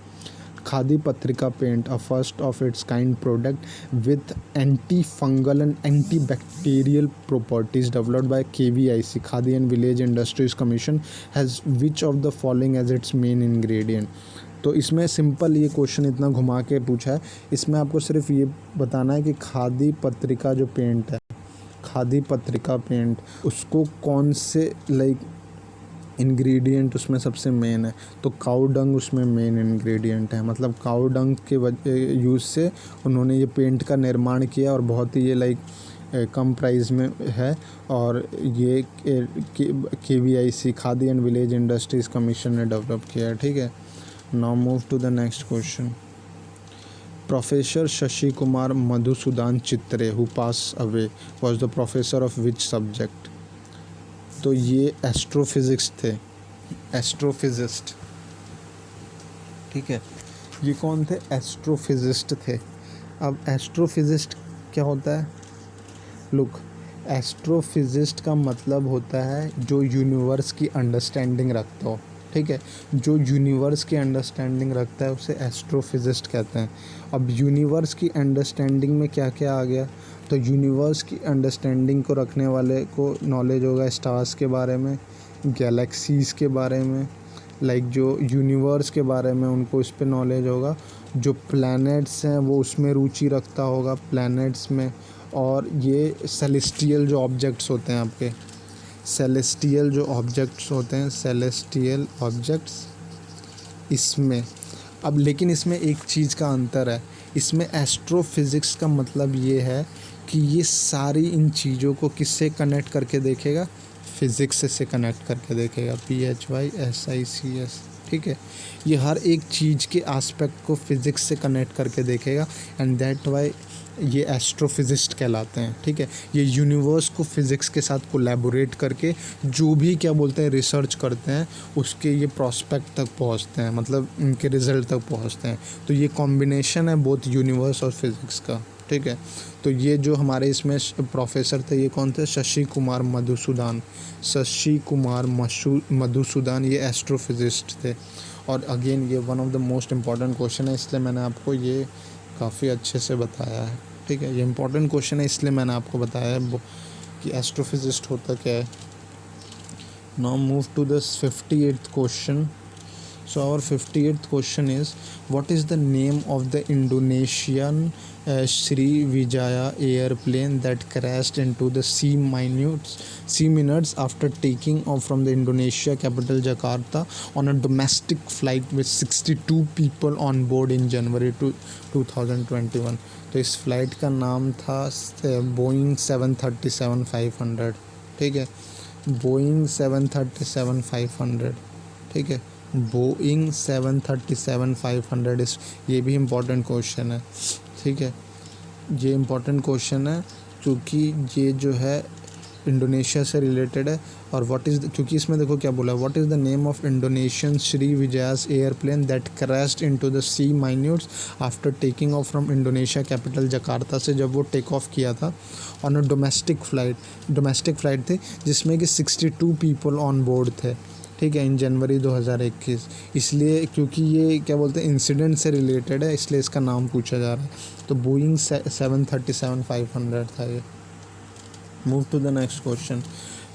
Khadi Patrika paint, a first of its kind product with anti fungal and anti bacterial properties developed by KVIC Khadi and village industries commission has which of the following as its main ingredient. तो इसमें simple ये question इतना घुमा के पूछा है, इसमें आपको सिर्फ ये बताना है कि खादी पत्रिका जो पेंट है, खादी पत्रिका पेंट, उसको कौन से इंग्रेडिएंट उसमें सबसे मेन है। तो काऊ डंग उसमें मेन इंग्रेडिएंट है, मतलब काऊ डंग के यूज़ से उन्होंने ये पेंट का निर्माण किया, और बहुत ही ये कम प्राइस में है। और ये KVIC Khadi and village industries commission ने डेवलप किया है, ठीक है। Now move to the next question. Professor Shashi Kumar Madhusudan Chitre who pass away was the professor of which subject. तो ये एस्ट्रोफिज़िक्स थे, एस्ट्रोफिजिस्ट, ठीक है। ये कौन थे? एस्ट्रोफिजिस्ट थे। अब एस्ट्रोफिजिस्ट क्या होता है? लुक, एस्ट्रोफिजिस्ट का मतलब होता है जो यूनिवर्स की अंडरस्टैंडिंग रखता हो, ठीक है। जो यूनिवर्स की अंडरस्टैंडिंग रखता है उसे एस्ट्रोफिजिस्ट कहते हैं। अब यूनिवर्स की अंडरस्टैंडिंग में क्या क्या आ गया? तो यूनिवर्स की अंडरस्टैंडिंग को रखने वाले को नॉलेज होगा स्टार्स के बारे में, गैलेक्सीज़ के बारे में, जो यूनिवर्स के बारे में उनको इस पे नॉलेज होगा। जो प्लैनेट्स हैं वो उसमें रुचि रखता होगा, प्लैनेट्स में। और ये सेलेस्टियल जो ऑब्जेक्ट्स होते हैं आपके, सेलेस्टियल जो ऑब्जेक्ट्स होते हैं, सेलेस्टियल ऑब्जेक्ट्स इसमें। अब लेकिन इसमें एक चीज़ का अंतर है, इसमें एस्ट्रोफिज़िक्स का मतलब ये है कि ये सारी इन चीज़ों को किससे कनेक्ट करके देखेगा? फिज़िक्स से कनेक्ट करके देखेगा, PHYSICS, ठीक है। ये हर एक चीज़ के एस्पेक्ट को फिज़िक्स से कनेक्ट करके देखेगा, एंड दैट वाई ये एस्ट्रोफिजिस्ट कहलाते हैं, ठीक है। ये यूनिवर्स को फिज़िक्स के साथ कोलैबोरेट करके जो भी क्या बोलते हैं रिसर्च करते हैं उसके ये प्रॉस्पेक्ट तक पहुंचते हैं, मतलब उनके रिज़ल्ट तक पहुंचते हैं। तो ये कॉम्बिनेशन है बोथ यूनिवर्स और फिज़िक्स का, ठीक है। तो ये जो हमारे इसमें प्रोफेसर थे, ये कौन थे? शशि कुमार मधुसूदन, शशि कुमार मधुसूदन, ये एस्ट्रोफिजिस्ट थे। और अगेन ये one of the most important question है, इसलिए मैंने आपको ये काफ़ी अच्छे से बताया है, ठीक है। ये इंपॉर्टेंट क्वेश्चन है इसलिए मैंने आपको बताया है, कि एस्ट्रोफिजिस्ट होता क्या है। Now move to the 58th question. So our 58th question is, what is the name of the Indonesian Sri Vijaya airplane that crashed into the sea minutes after taking off from the Indonesia capital Jakarta on a domestic flight with 62 people on board in January 2021. तो इस flight का नाम था Boeing 737-500. ठीक है, Boeing 737-500. ठीक है, Boeing 737-500 इस ये भी इम्पोर्टेंट क्वेश्चन है. ठीक है, ये इम्पोर्टेंट क्वेश्चन है क्योंकि ये जो है इंडोनेशिया से रिलेटेड है. और क्योंकि इसमें देखो क्या बोला, what is the name of Indonesian Sriwijaya's airplane that crashed into the sea minutes after taking off from Indonesia capital Jakarta से जब वो टेक ऑफ किया था ऑन अ डोमेस्टिक फ्लाइट थी जिसमें कि 62 पीपल ऑन बोर्ड थे. ठीक है, इन जनवरी 2021. इसलिए क्योंकि ये क्या बोलते हैं इंसिडेंट से रिलेटेड है इसलिए इसका नाम पूछा जा रहा है. तो बोइंग 737-500 था ये. Move to the next question.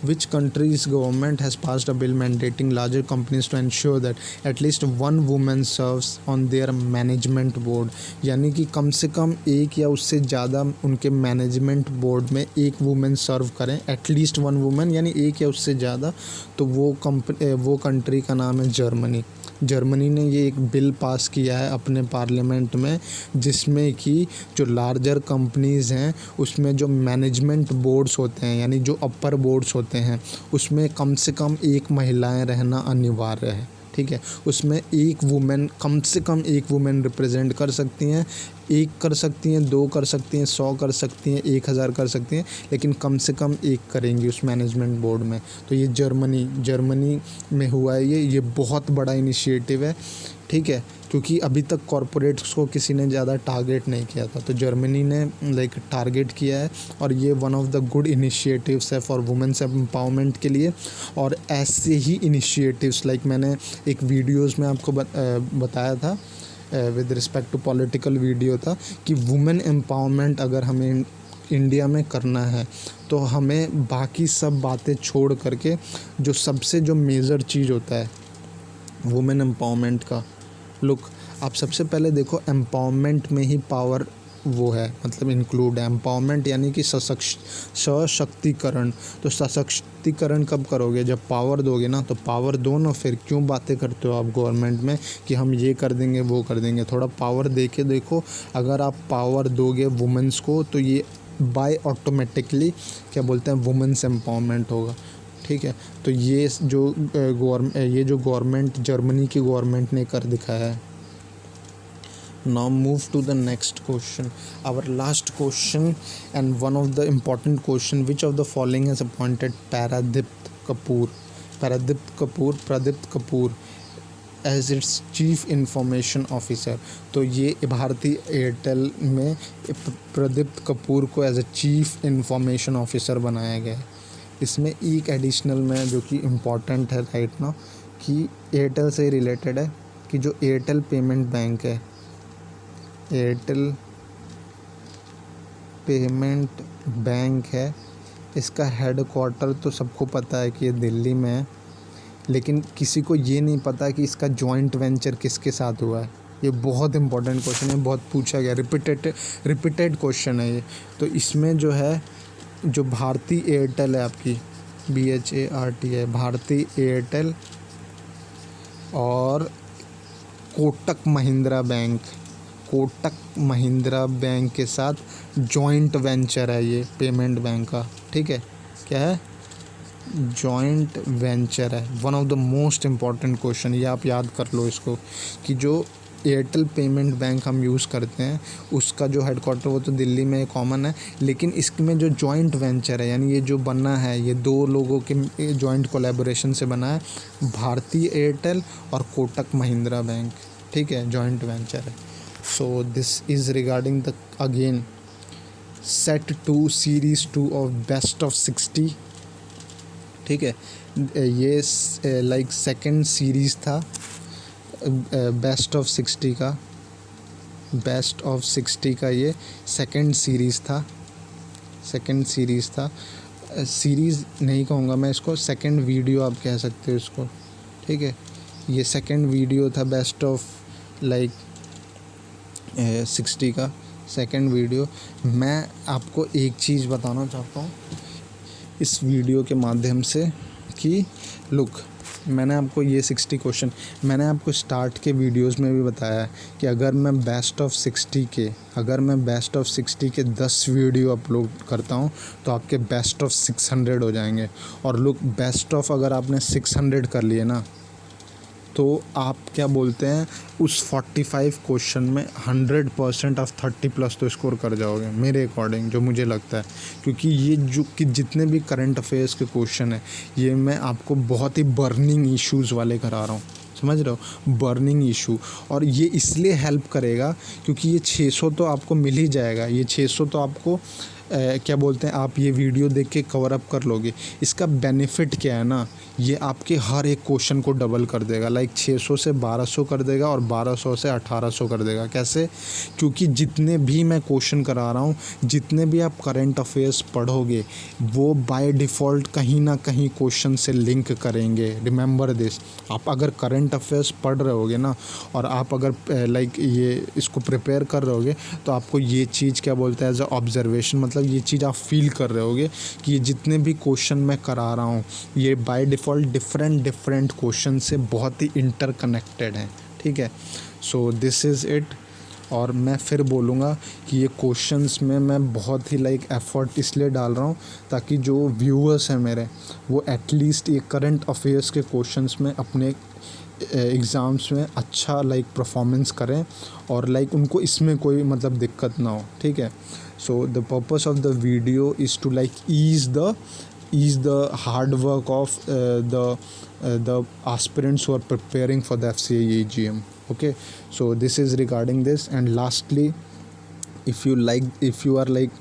Which country's government has passed a bill mandating larger companies to ensure that at least one woman serves on their management board. यानी कि कम से कम एक या उससे ज़्यादा उनके मैनेजमेंट बोर्ड में एक वुमेन सर्व करें. एटलीस्ट वन वुमेन यानी एक या उससे ज़्यादा. तो वो कंट्री का नाम है जर्मनी ने ये एक बिल पास किया है अपने पार्लियामेंट में जिसमें कि जो लार्जर कंपनीज़ हैं उसमें जो मैनेजमेंट बोर्ड्स होते हैं यानी जो अपर बोर्ड्स होते हैं उसमें कम से कम एक महिलाएं रहना अनिवार्य है. ठीक है, उसमें कम से कम एक वुमेन रिप्रेजेंट कर सकती हैं. एक कर सकती हैं, 2 कर सकती हैं, 100 कर सकती हैं, 1000 कर सकती हैं, लेकिन कम से कम एक करेंगी उस मैनेजमेंट बोर्ड में. तो ये जर्मनी में हुआ है. ये बहुत बड़ा इनिशिएटिव है. ठीक है, क्योंकि अभी तक कॉरपोरेट्स को किसी ने ज़्यादा टारगेट नहीं किया था तो जर्मनी ने टारगेट किया है. और ये one of the good initiatives है फॉर वुमेन्स एम्पावरमेंट के लिए. और ऐसे ही इनिशिएटिव्स मैंने एक वीडियोज़ में आपको बताया था with respect to political video था कि वुमेन एम्पावरमेंट अगर हमें इंडिया में करना है तो हमें बाकी सब बातें छोड़ करके जो मेजर चीज़ होता है वुमेन एम्पावरमेंट का. लुक, आप सबसे पहले देखो एम्पावरमेंट में ही पावर वो है मतलब इंक्लूड है. एम्पावरमेंट यानी कि सशक्तिकरण. तो सशक्तिकरण कब करोगे, जब पावर दोगे ना. तो पावर दो ना, फिर क्यों बातें करते हो आप गवर्नमेंट में कि हम ये कर देंगे वो कर देंगे. थोड़ा पावर दे के देखो. अगर आप पावर दोगे वुमेन्स को तो ये बाय ऑटोमेटिकली क्या बोलते हैं वुमेन्स एम्पावरमेंट होगा. ठीक है, तो ये जो गवर्नमेंट जर्मनी की गवर्नमेंट ने कर दिखाया है. Now move to the next question. Our last question and one of the important question, which of the following has appointed Pradip Kapoor as its chief information officer. तो ये भारतीय Airtel में प्रदीप कपूर को as a chief information officer बनाया गया है. इसमें एक एडिशनल में जो कि इम्पॉर्टेंट है राइट नाउ कि एयरटेल से रिलेटेड है कि जो एयरटेल पेमेंट बैंक है, एयरटेल पेमेंट बैंक है, इसका हेड क्वार्टर तो सबको पता है कि ये दिल्ली में है. लेकिन किसी को ये नहीं पता कि इसका जॉइंट वेंचर किसके साथ हुआ है. ये बहुत इंपॉर्टेंट क्वेश्चन है, बहुत पूछा गया, रिपीटेड क्वेश्चन है ये. तो इसमें जो है जो भारती एयरटेल है आपकी BHART है, भारती एयरटेल और कोटक महिंद्रा बैंक के साथ जॉइंट वेंचर है ये पेमेंट बैंक का. ठीक है, क्या है, जॉइंट वेंचर है. One of the most important question, ये आप याद कर लो इसको कि जो एयरटेल पेमेंट बैंक हम यूज़ करते हैं उसका जो हेडक्वार्टर वो तो दिल्ली में कॉमन है, लेकिन इसमें जो जॉइंट वेंचर है यानी ये जो बना है ये 2 लोगों के जॉइंट कोलैबोरेशन से बना है, भारतीय एयरटेल और कोटक महिंद्रा बैंक. ठीक है, जॉइंट वेंचर है. So this is regarding the again set 2 series 2 of best of 60. ठीक है, ये सेकंड सीरीज़ था बेस्ट ऑफ 60 का ये सेकंड सीरीज़ था. सीरीज़ नहीं कहूँगा मैं इसको, सेकंड वीडियो आप कह सकते हो इसको, ठीक है। ये सेकंड वीडियो था बेस्ट ऑफ लाइक 60 का सेकंड वीडियो। मैं आपको एक चीज़ बताना चाहता हूँ इस वीडियो के माध्यम से कि लुक, मैंने आपको ये 60 क्वेश्चन मैंने आपको स्टार्ट के वीडियोस में भी बताया है कि अगर मैं बेस्ट ऑफ 60 के 10 वीडियो अपलोड करता हूँ तो आपके बेस्ट ऑफ 600 हो जाएंगे। और लुक, बेस्ट ऑफ अगर आपने 600 कर लिए ना, तो आप क्या बोलते हैं उस 45 क्वेश्चन में 100% ऑफ 30+ तो स्कोर कर जाओगे मेरे अकॉर्डिंग, जो मुझे लगता है। क्योंकि ये जो कि जितने भी करंट अफेयर्स के क्वेश्चन हैं, ये मैं आपको बहुत ही बर्निंग इश्यूज़ वाले करा रहा हूँ, समझ रहे हो, बर्निंग इशू। और ये इसलिए हेल्प करेगा क्योंकि ये 600 तो आपको मिल ही जाएगा, ये 600 तो आपको क्या बोलते हैं, आप ये वीडियो देख के कवर अप कर लोगे। इसका बेनिफिट क्या है ना, ये आपके हर एक क्वेश्चन को डबल कर देगा, लाइक 600 से 1200 कर देगा और 1200 से 1800 कर देगा। कैसे? क्योंकि जितने भी मैं क्वेश्चन करा रहा हूँ, जितने भी आप करंट अफेयर्स पढ़ोगे, वो बाय डिफ़ॉल्ट कहीं ना कहीं क्वेश्चन से लिंक करेंगे। रिमेंबर दिस, आप अगर करंट अफेयर्स पढ़ रहे होगे ना, और आप अगर लाइक ये इसको प्रिपेयर कर रहे होगे, तो आपको ये चीज़ क्या बोलते हैं एज अ ऑब्जर्वेशन, मतलब ये चीज़ आप फील कर रहे होगे कि ये जितने भी क्वेश्चन मैं करा रहा हूँ, ये बाय डिफ़ॉल्ट डिफरेंट क्वेश्चन से बहुत ही इंटरकनेक्टेड हैं, ठीक है। So this is it. और मैं फिर बोलूँगा कि ये क्वेश्चंस में मैं बहुत ही लाइक एफ़र्ट इसलिए डाल रहा हूँ ताकि जो व्यूअर्स हैं मेरे, वो एटलीस्ट ये करंट अफेयर्स के क्वेश्चंस में अपने एग्ज़ाम्स में अच्छा लाइक परफॉर्मेंस करें, और लाइक उनको इसमें कोई मतलब दिक्कत ना हो, ठीक है। So the purpose of the video is to like ease the hard work of the aspirants who are preparing for the FCA EGM. Okay, so this is regarding this. And lastly, if you are like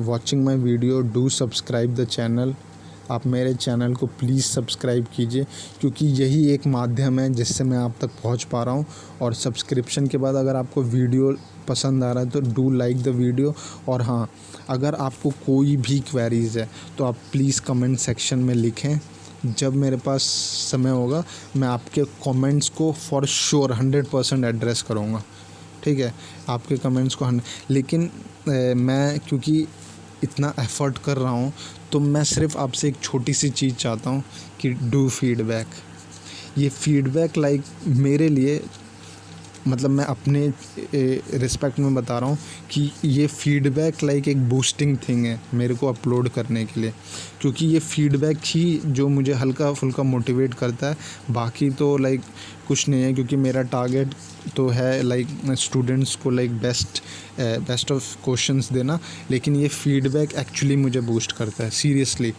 watching my video, do subscribe the channel. आप मेरे channel को please subscribe कीजिए, क्योंकि यही एक माध्यम है जिससे मैं आप तक पहुंच पा रहा हूं। और सब्सक्रिप्शन के बाद अगर आपको वीडियो पसंद आ रहा है तो डू लाइक द वीडियो। और हाँ, अगर आपको कोई भी क्वेरीज़ है तो आप प्लीज़ कमेंट सेक्शन में लिखें। जब मेरे पास समय होगा मैं आपके कमेंट्स को फॉर श्योर 100% एड्रेस करूँगा, ठीक है, आपके कमेंट्स को। लेकिन मैं क्योंकि इतना एफ़र्ट कर रहा हूँ, तो मैं सिर्फ आपसे एक छोटी सी चीज़ चाहता हूँ कि डू फीडबैक। ये फीडबैक लाइक मेरे लिए, मतलब मैं अपने रिस्पेक्ट में बता रहा हूँ कि ये फीडबैक लाइक एक बूस्टिंग थिंग है मेरे को अपलोड करने के लिए, क्योंकि ये फीडबैक ही जो मुझे हल्का फुल्का मोटिवेट करता है। बाकी तो लाइक कुछ नहीं है, क्योंकि मेरा टारगेट तो है लाइक स्टूडेंट्स को लाइक बेस्ट ऑफ क्वेश्चंस देना, लेकिन ये फीडबैक एक्चुअली मुझे बूस्ट करता है सीरियसली।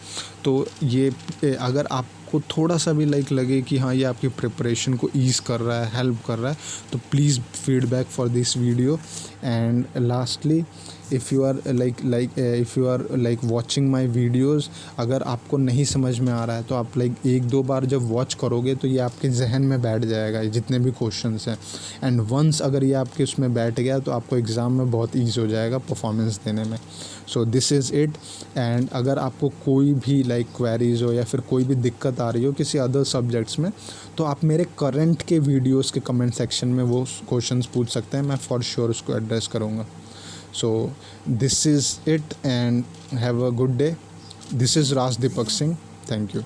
तो ये अगर आपको थोड़ा सा भी लाइक लगे कि हाँ ये आपकी प्रिपरेशन को ईज़ कर रहा है, हेल्प कर रहा है, तो please feedback for this video. And lastly, if you are like watching my videos, अगर आपको नहीं समझ में आ रहा है तो आप लाइक 1-2 बार जब वॉच करोगे तो ये आपके जहन में बैठ जाएगा, जितने भी क्वेश्चंस हैं। एंड वंस अगर ये आपके उसमें बैठ गया तो आपको एग्ज़ाम में बहुत ईज़ हो जाएगा परफॉर्मेंस देने में। सो दिस इज़ इट। एंड अगर आपको कोई भी लाइक क्वेरीज़ हो या फिर कोई भी दिक्कत आ रही हो किसी अदर सब्जेक्ट्स में, तो आप मेरे करंट के वीडियोज़ के कमेंट सेक्शन में वो क्वेश्चंस पूछ सकते हैं, मैं फॉर श्योर उसको एड्रेस करूँगा। So this is it, and have a good day. This is Raj Deepak Singh. Thank you.